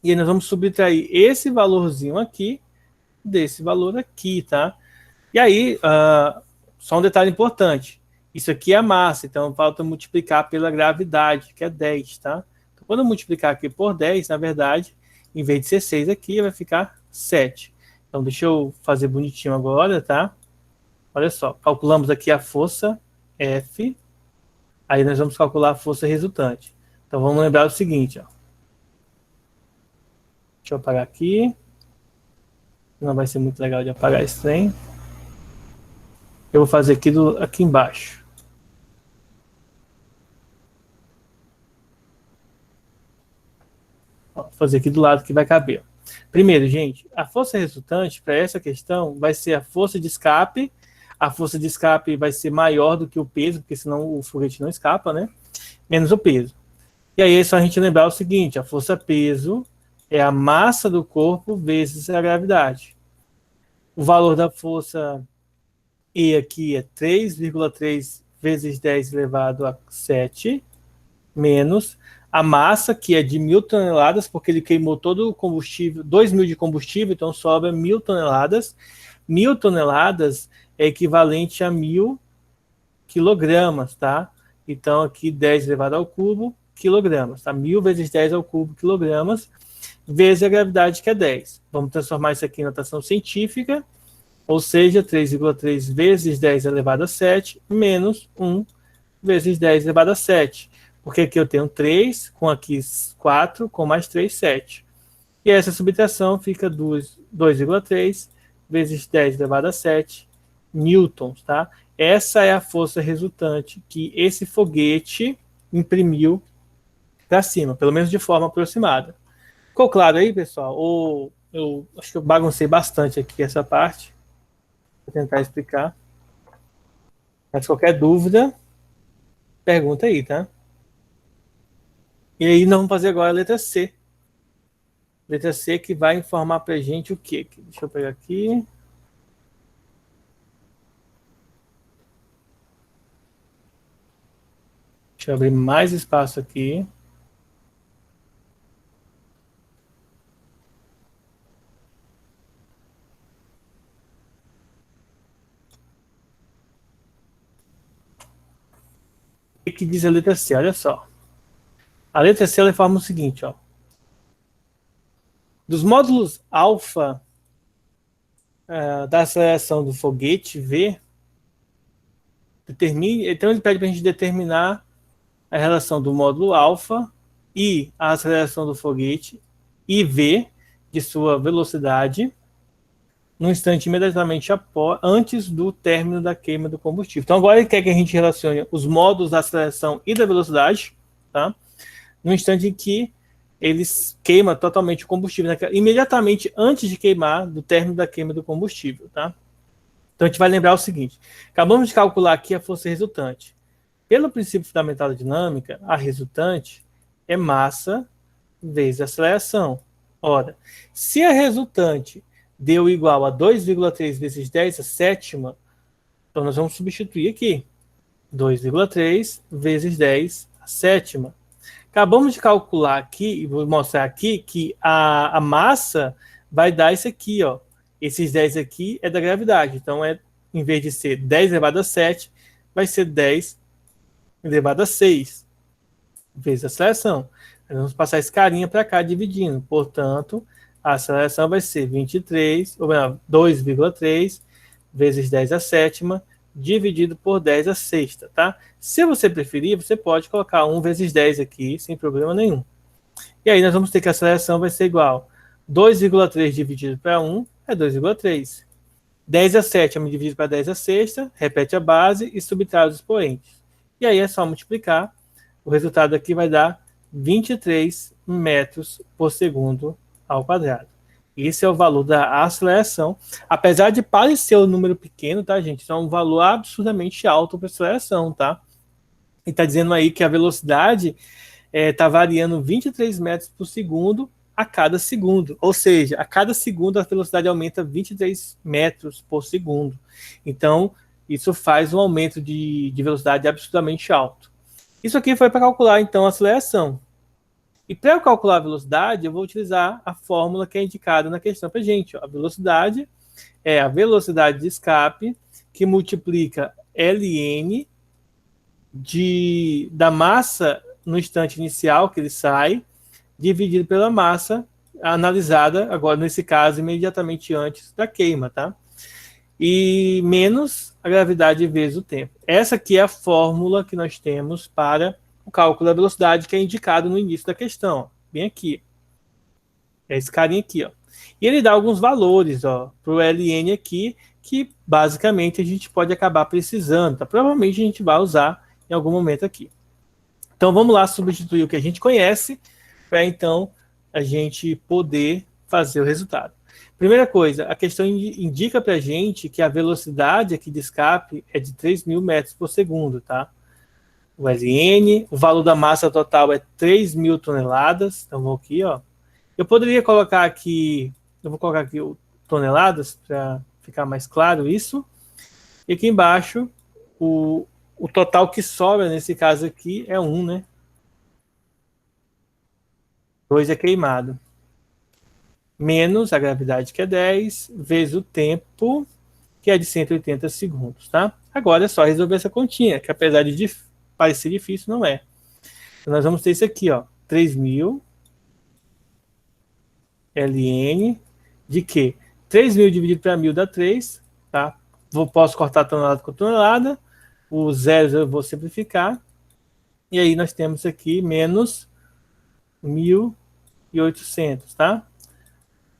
E aí nós vamos subtrair esse valorzinho aqui desse valor aqui, tá? E aí, só um detalhe importante. Isso aqui é a massa, então falta multiplicar pela gravidade, que é 10, tá? Então, quando eu multiplicar aqui por 10, na verdade, em vez de ser 6 aqui, vai ficar 7. Então, deixa eu fazer bonitinho agora, tá? Olha só, calculamos aqui a força F, aí nós vamos calcular a força resultante. Então, vamos lembrar o seguinte, ó. Deixa Deixa eu apagar aqui. Não vai ser muito legal de apagar esse trem. Eu vou fazer aqui embaixo. Ó, vou fazer aqui do lado que vai caber. Primeiro, gente, a força resultante para essa questão vai ser a força de escape. A força de escape vai ser maior do que o peso, porque senão o foguete não escapa, né? Menos o peso. E aí é só a gente lembrar o seguinte, a força-peso é a massa do corpo vezes a gravidade. O valor da força E aqui é 3,3 vezes 10 elevado a 7, menos a massa, que é de 1.000 toneladas, porque ele queimou todo o combustível, 2.000 de combustível, então sobra 1.000 toneladas. 1.000 toneladas é equivalente a 1.000 quilogramas, tá? Então aqui 10 elevado ao cubo, quilogramas, tá? 1.000 vezes 10 ao cubo, quilogramas, vezes a gravidade, que é 10. Vamos transformar isso aqui em notação científica, ou seja, 3,3 vezes 10 elevado a 7, menos 1 vezes 10 elevado a 7. Porque aqui eu tenho 3, com aqui 4, com mais 3, 7. E essa subtração fica 2,3 vezes 10 elevado a 7 newtons, tá? Essa é a força resultante que esse foguete imprimiu para cima, pelo menos de forma aproximada. Ficou claro aí, pessoal? Ou eu acho que eu baguncei bastante aqui essa parte. Vou tentar explicar. Mas qualquer dúvida, pergunta aí, tá? E aí nós vamos fazer agora a letra C. Letra C que vai informar pra gente o quê? Deixa eu pegar aqui. Deixa eu abrir mais espaço aqui. O que diz a letra C? Olha só. A letra C ela informa o seguinte, ó. Dos módulos alfa da aceleração do foguete V, então ele pede para a gente determinar a relação do módulo alfa e a aceleração do foguete e V de sua velocidade no instante imediatamente antes do término da queima do combustível. Então agora ele quer que a gente relacione os módulos da aceleração e da velocidade, tá? No instante em que eles queimam totalmente o combustível, imediatamente antes de queimar, do término da queima do combustível, tá? Então a gente vai lembrar o seguinte, acabamos de calcular aqui a força resultante. Pelo princípio fundamental da dinâmica, a resultante é massa vezes aceleração. Ora, se a resultante deu igual a 2,3 vezes 10 a sétima, então nós vamos substituir aqui. 2,3 vezes 10 a sétima. Acabamos de calcular aqui, e vou mostrar aqui, que a massa vai dar isso aqui, ó. Esses 10 aqui é da gravidade. Então, em vez de ser 10 elevado a 7, vai ser 10 elevado a 6 vezes a aceleração. Nós vamos passar esse carinha para cá, dividindo. Portanto, a aceleração vai ser 2,3 vezes 10 a sétima, dividido por 10 a sexta, tá? Se você preferir, você pode colocar 1 vezes 10 aqui, sem problema nenhum. E aí nós vamos ter que a aceleração vai ser igual 2,3 dividido para 1 é 2,3. 10 a sétima dividido para 10 a sexta, repete a base e subtrai os expoentes. E aí é só multiplicar. O resultado aqui vai dar 23 metros por segundo ao quadrado. Esse é o valor da aceleração. Apesar de parecer um número pequeno, tá, gente? Isso é um valor absurdamente alto para aceleração, tá? E está dizendo aí que a velocidade está variando 23 metros por segundo a cada segundo. Ou seja, a cada segundo a velocidade aumenta 23 metros por segundo. Então, isso faz um aumento de velocidade absurdamente alto. Isso aqui foi para calcular, então, a aceleração. E para eu calcular a velocidade, eu vou utilizar a fórmula que é indicada na questão para a gente. Ó. A velocidade é a velocidade de escape que multiplica Ln da massa no instante inicial que ele sai, dividido pela massa analisada, agora nesse caso, imediatamente antes da queima, tá? E menos a gravidade vezes o tempo. Essa aqui é a fórmula que nós temos para o cálculo da velocidade que é indicado no início da questão, ó, bem aqui. É esse carinha aqui, ó. E ele dá alguns valores, ó, para o LN aqui, que basicamente a gente pode acabar precisando, tá? Provavelmente a gente vai usar em algum momento aqui. Então vamos lá substituir o que a gente conhece para então a gente poder fazer o resultado. Primeira coisa, a questão indica para a gente que a velocidade aqui de escape é de 3.000 metros por segundo, tá? O LN, o valor da massa total é 3.000 toneladas. Então vou aqui, ó. Eu poderia colocar aqui, eu vou colocar aqui o toneladas para ficar mais claro isso. E aqui embaixo, o total que sobra nesse caso aqui é 1, né? 2 é queimado. Menos a gravidade, que é 10, vezes o tempo, que é de 180 segundos, tá? Agora é só resolver essa continha, que apesar de parecer difícil, não é. Então nós vamos ter isso aqui, ó. 3.000 ln de quê? 3.000 dividido para 1.000 dá 3, tá? Posso cortar tonelada com tonelada. Os zeros eu vou simplificar. E aí nós temos aqui menos 1.800, tá?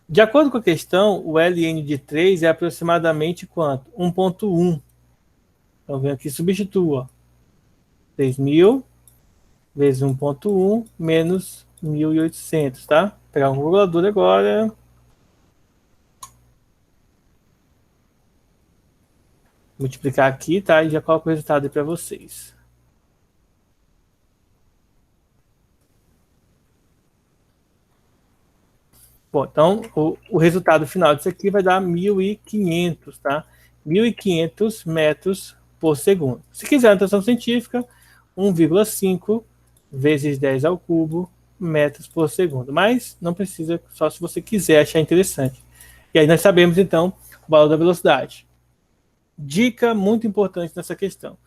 De acordo com a questão, o ln de 3 é aproximadamente quanto? 1,1. Então, vem aqui e substitua. 3.000 vezes 1,1 menos 1.800, tá? Vou pegar um calculador agora. Multiplicar aqui, tá? E já coloco o resultado aí para vocês. Bom, então o resultado final disso aqui vai dar 1.500, tá? 1.500 metros por segundo. Se quiser a notação científica, 1,5 vezes 10 ao cubo metros por segundo. Mas não precisa, só se você quiser achar interessante. E aí nós sabemos, então, o valor da velocidade. Dica muito importante nessa questão.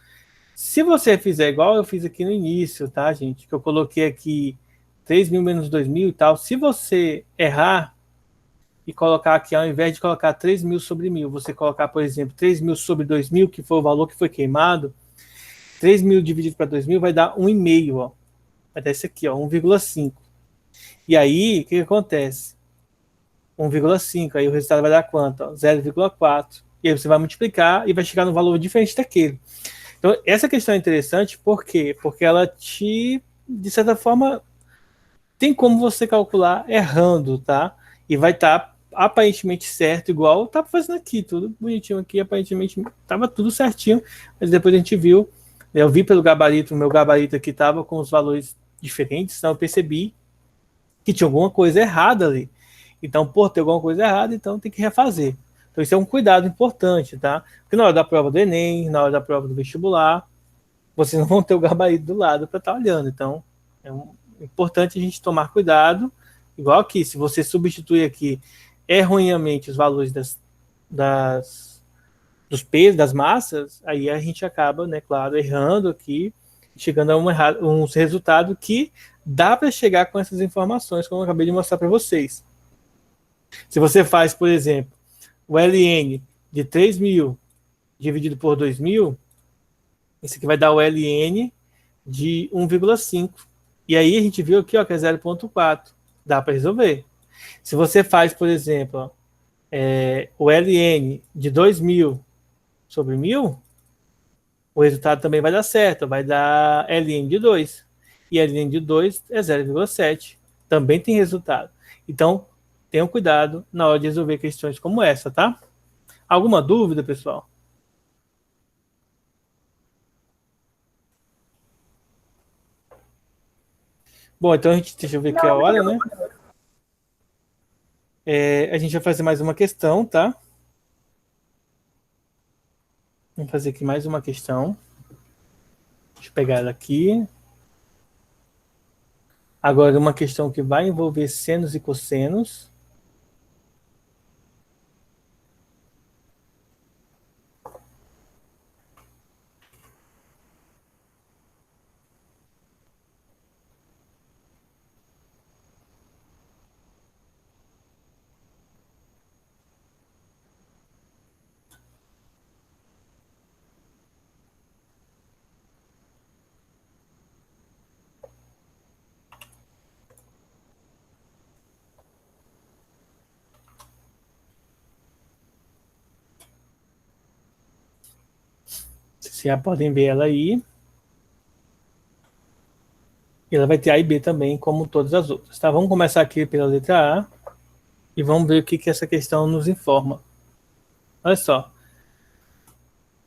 Se você fizer igual eu fiz aqui no início, tá, gente? Que eu coloquei aqui 3.000 menos 2.000 e tal. Se você errar e colocar aqui, ao invés de colocar 3.000 sobre 1.000, você colocar, por exemplo, 3.000 sobre 2.000, que foi o valor que foi queimado, 3.000 dividido para 2.000 vai dar 1,5, ó. Vai dar esse aqui, ó, 1,5. E aí, o que acontece? 1,5, aí o resultado vai dar quanto? 0,4. E aí você vai multiplicar e vai chegar no valor diferente daquele. Então, essa questão é interessante, por quê? Porque ela te, de certa forma, tem como você calcular errando, tá? E vai estar aparentemente certo, igual tá fazendo aqui, tudo bonitinho aqui, aparentemente estava tudo certinho, mas depois a gente viu, eu vi pelo gabarito, o meu gabarito aqui estava com os valores diferentes, então eu percebi que tinha alguma coisa errada ali. Então, por ter alguma coisa errada, então tem que refazer. Então, isso é um cuidado importante, tá? Porque na hora da prova do Enem, na hora da prova do vestibular, vocês não vão ter o gabarito do lado para estar olhando. Então, é importante a gente tomar cuidado. Igual aqui, se você substituir aqui erroneamente os valores dos pesos, das massas, aí a gente acaba, né, claro, errando aqui, chegando a um resultado que dá para chegar com essas informações, como eu acabei de mostrar para vocês. Se você faz, por exemplo, o ln de 3.000 dividido por 2.000, esse aqui vai dar o ln de 1,5. E aí a gente viu aqui, ó, que é 0,4. Dá para resolver. Se você faz, por exemplo, ó, o ln de 2.000 sobre 1.000, o resultado também vai dar certo. Vai dar ln de 2. E ln de 2 é 0,7. Também tem resultado. Então, tenham cuidado na hora de resolver questões como essa, tá? Alguma dúvida, pessoal? Bom, então deixa eu ver aqui a hora, né? A gente vai fazer mais uma questão, tá? Vamos fazer aqui mais uma questão. Deixa eu pegar ela aqui. Agora, uma questão que vai envolver senos e cossenos. Vocês já podem ver ela aí. E ela vai ter A e B também, como todas as outras. Tá? Vamos começar aqui pela letra A e vamos ver o que essa questão nos informa. Olha só.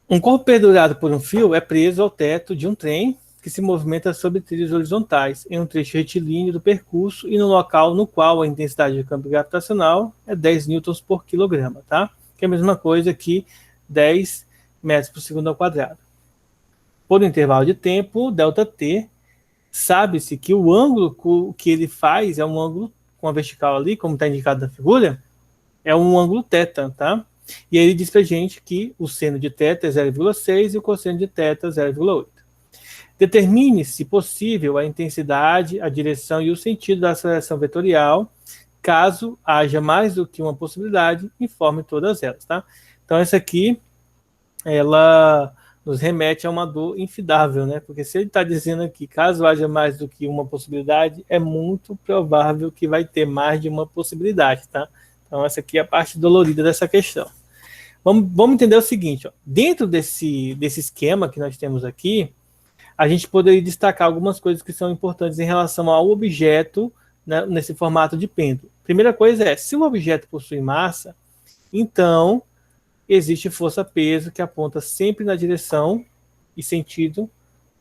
Um corpo pendurado por um fio é preso ao teto de um trem que se movimenta sobre trilhos horizontais, em um trecho retilíneo do percurso e no local no qual a intensidade do campo gravitacional é 10 newtons por quilograma, tá? Que é a mesma coisa que 10 metros por segundo ao quadrado. Por um intervalo de tempo, ΔT, sabe-se que o ângulo que ele faz é um ângulo com a vertical ali, como está indicado na figura, é um ângulo θ, tá? E aí ele diz pra gente que o seno de θ é 0,6 e o cosseno de θ é 0,8. Determine, se possível, a intensidade, a direção e o sentido da aceleração vetorial. Caso haja mais do que uma possibilidade, informe todas elas, tá? Então essa aqui, ela nos remete a uma dor infidável, né? Porque se ele está dizendo aqui, caso haja mais do que uma possibilidade, é muito provável que vai ter mais de uma possibilidade, tá? Então essa aqui é a parte dolorida dessa questão. Vamos entender o seguinte, ó. Dentro desse esquema que nós temos aqui, a gente poderia destacar algumas coisas que são importantes em relação ao objeto, né, nesse formato de pêndulo. Primeira coisa é, se o objeto possui massa, então existe força-peso que aponta sempre na direção e sentido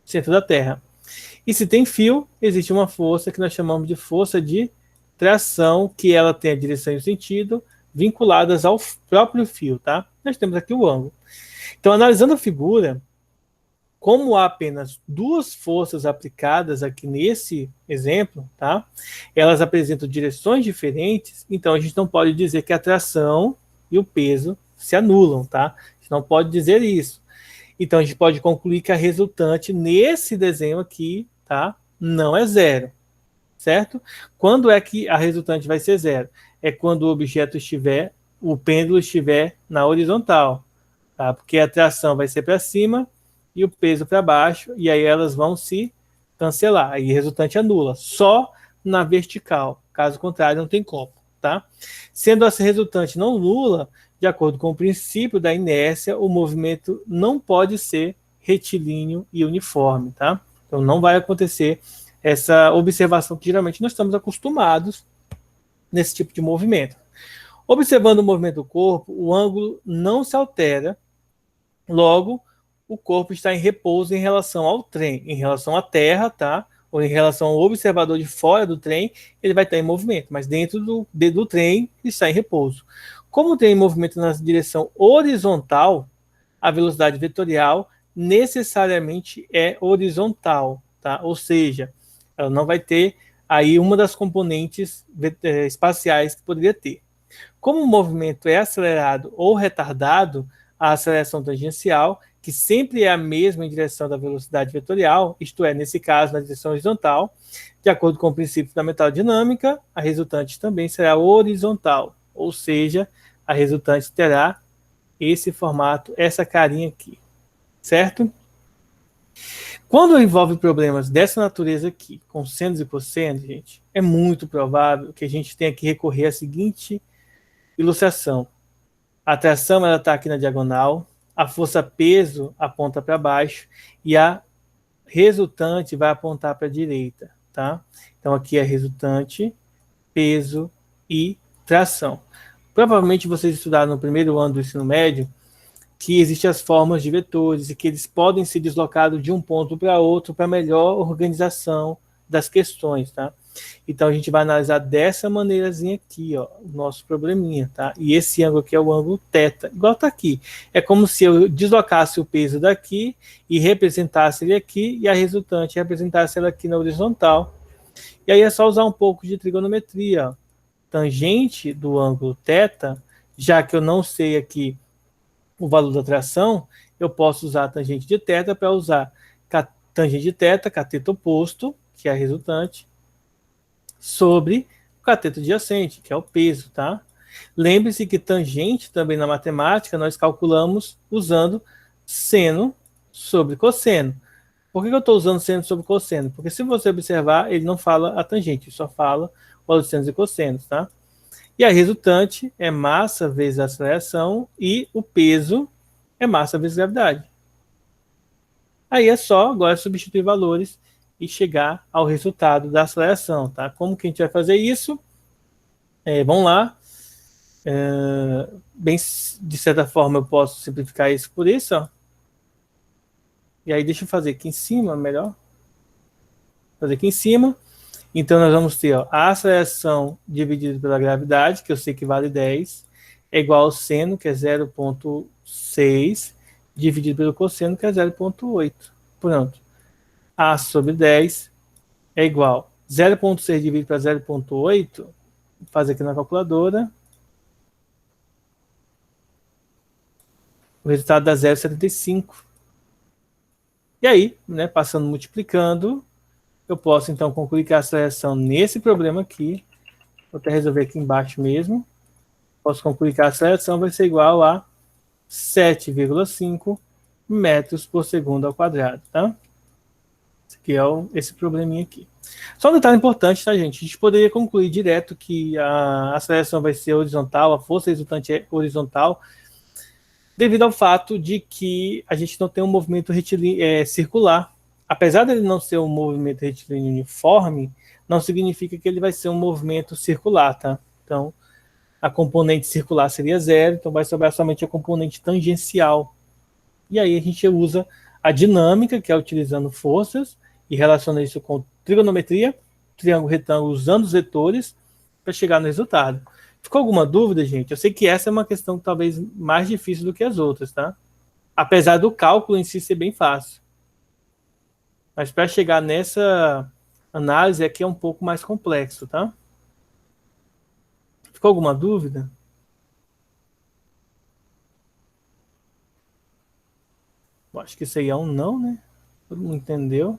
centro da Terra. E se tem fio, existe uma força que nós chamamos de força de tração, que ela tem a direção e o sentido vinculadas ao próprio fio, tá? Nós temos aqui o ângulo. Então, analisando a figura, como há apenas duas forças aplicadas aqui nesse exemplo, tá? Elas apresentam direções diferentes, então a gente não pode dizer que a tração e o peso se anulam, tá? A gente não pode dizer isso. Então a gente pode concluir que a resultante nesse desenho aqui, tá? Não é zero, certo? Quando é que a resultante vai ser zero? É quando o objeto estiver, o pêndulo estiver na horizontal, tá? Porque a tração vai ser para cima e o peso para baixo, e aí elas vão se cancelar, aí a resultante anula, só na vertical, caso contrário não tem como, tá? Sendo essa resultante não nula, de acordo com o princípio da inércia, o movimento não pode ser retilíneo e uniforme, tá? Então não vai acontecer essa observação que geralmente nós estamos acostumados nesse tipo de movimento. Observando o movimento do corpo, o ângulo não se altera, logo o corpo está em repouso em relação ao trem, em relação à terra, tá? Ou em relação ao observador de fora do trem, ele vai estar em movimento, mas dentro do trem ele está em repouso. Como tem movimento na direção horizontal, a velocidade vetorial necessariamente é horizontal, tá? Ou seja, ela não vai ter aí uma das componentes espaciais que poderia ter. Como o movimento é acelerado ou retardado, a aceleração tangencial, que sempre é a mesma em direção da velocidade vetorial, isto é, nesse caso, na direção horizontal, de acordo com o princípio fundamental de dinâmica, a resultante também será horizontal, ou seja, a resultante terá esse formato, essa carinha aqui, certo? Quando envolve problemas dessa natureza aqui, com senos e cossenos, gente, é muito provável que a gente tenha que recorrer à seguinte ilustração. A tração está aqui na diagonal, a força-peso aponta para baixo e a resultante vai apontar para a direita, tá? Então aqui é resultante, peso e tração. Provavelmente vocês estudaram no primeiro ano do ensino médio que existem as formas de vetores e que eles podem ser deslocados de um ponto para outro para melhor organização das questões, tá? Então a gente vai analisar dessa maneirazinha aqui, ó, o nosso probleminha, tá? E esse ângulo aqui é o ângulo θ, igual tá aqui. É como se eu deslocasse o peso daqui e representasse ele aqui e a resultante representasse ela aqui na horizontal. E aí é só usar um pouco de trigonometria, ó. Tangente do ângulo θ, já que eu não sei aqui o valor da tração, eu posso usar a tangente de θ para usar tangente de θ, cateto oposto, que é a resultante, sobre o cateto adjacente, que é o peso, tá? Lembre-se que tangente também na matemática nós calculamos usando seno sobre cosseno. Por que eu estou usando seno sobre cosseno? Porque se você observar, ele não fala a tangente, só fala o valor de senos e cossenos, tá? E a resultante é massa vezes a aceleração e o peso é massa vezes gravidade. Aí é só agora substituir valores e chegar ao resultado da aceleração, tá? Como que a gente vai fazer isso? Vamos lá. Bem, de certa forma eu posso simplificar isso por isso, ó. E aí deixa eu fazer aqui em cima, melhor. Fazer aqui em cima. Então nós vamos ter, ó, a aceleração dividida pela gravidade, que eu sei que vale 10, é igual ao seno, que é 0,6, dividido pelo cosseno, que é 0,8. Pronto. A sobre 10 é igual a 0,6 dividido para 0,8. Vou fazer aqui na calculadora. O resultado dá 0,75. E aí, né, passando multiplicando, eu posso então concluir que a aceleração nesse problema aqui, vou até resolver aqui embaixo mesmo, posso concluir que a aceleração vai ser igual a 7,5 metros por segundo ao quadrado, tá? Esse aqui é esse probleminha aqui. Só um detalhe importante, tá, gente? A gente poderia concluir direto que a aceleração vai ser horizontal, a força resultante é horizontal, devido ao fato de que a gente não tem um movimento circular. Apesar dele não ser um movimento retilíneo uniforme, não significa que ele vai ser um movimento circular, tá? Então, a componente circular seria zero, então vai sobrar somente a componente tangencial. E aí a gente usa a dinâmica, que é utilizando forças, e relaciona isso com trigonometria, triângulo retângulo, usando os vetores, para chegar no resultado. Ficou alguma dúvida, gente? Eu sei que essa é uma questão talvez mais difícil do que as outras, tá? Apesar do cálculo em si ser bem fácil. Mas para chegar nessa análise aqui é um pouco mais complexo, tá? Ficou alguma dúvida? Eu acho que isso aí é um não, né? Todo mundo entendeu.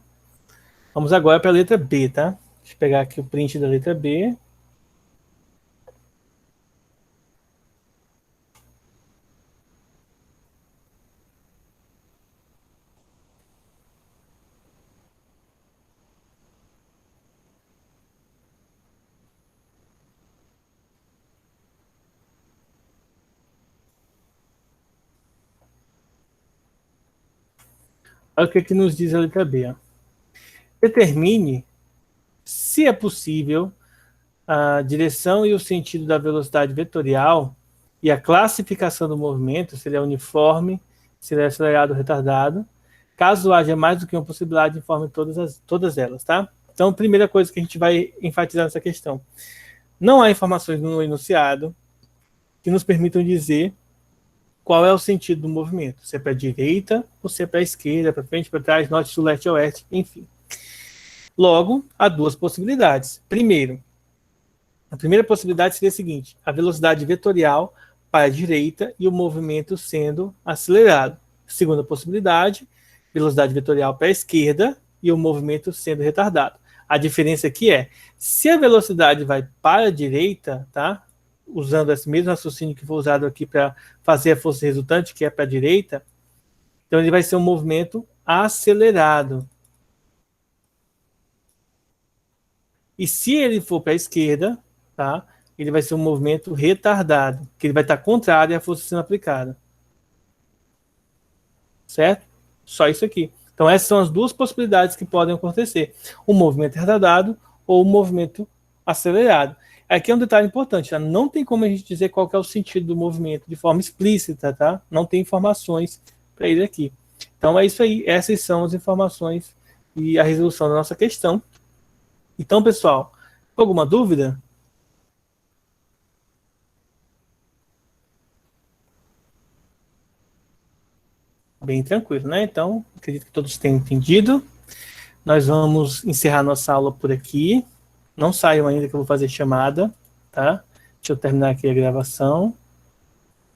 Vamos agora para a letra B, tá? Deixa eu pegar aqui o print da letra B. Olha o que nos diz a letra B. Ó. Determine se é possível a direção e o sentido da velocidade vetorial e a classificação do movimento, se ele é uniforme, se ele é acelerado ou retardado, caso haja mais do que uma possibilidade, informe todas elas, tá? Então, primeira coisa que a gente vai enfatizar nessa questão. Não há informações no enunciado que nos permitam dizer qual é o sentido do movimento, se é para a direita ou se é para a esquerda, para frente, para trás, norte, sul, leste, oeste, enfim. Logo, há duas possibilidades. Primeiro, a primeira possibilidade seria a seguinte: a velocidade vetorial para a direita e o movimento sendo acelerado. Segunda possibilidade, velocidade vetorial para a esquerda e o movimento sendo retardado. A diferença aqui é, se a velocidade vai para a direita, tá? Usando esse mesmo raciocínio que foi usado aqui para fazer a força resultante, que é para a direita, então ele vai ser um movimento acelerado. E se ele for para a esquerda, tá? Ele vai ser um movimento retardado, que ele vai estar contrário à força sendo aplicada. Certo? Só isso aqui. Então essas são as duas possibilidades que podem acontecer. O movimento retardado ou o movimento acelerado. Aqui é um detalhe importante, tá? Não tem como a gente dizer qual que é o sentido do movimento de forma explícita, tá? Não tem informações para ele aqui. Então é isso aí, essas são as informações e a resolução da nossa questão. Então, pessoal, alguma dúvida? Bem tranquilo, né? Então, acredito que todos tenham entendido. Nós vamos encerrar nossa aula por aqui. Não saiam ainda que eu vou fazer chamada, tá? Deixa eu terminar aqui a gravação.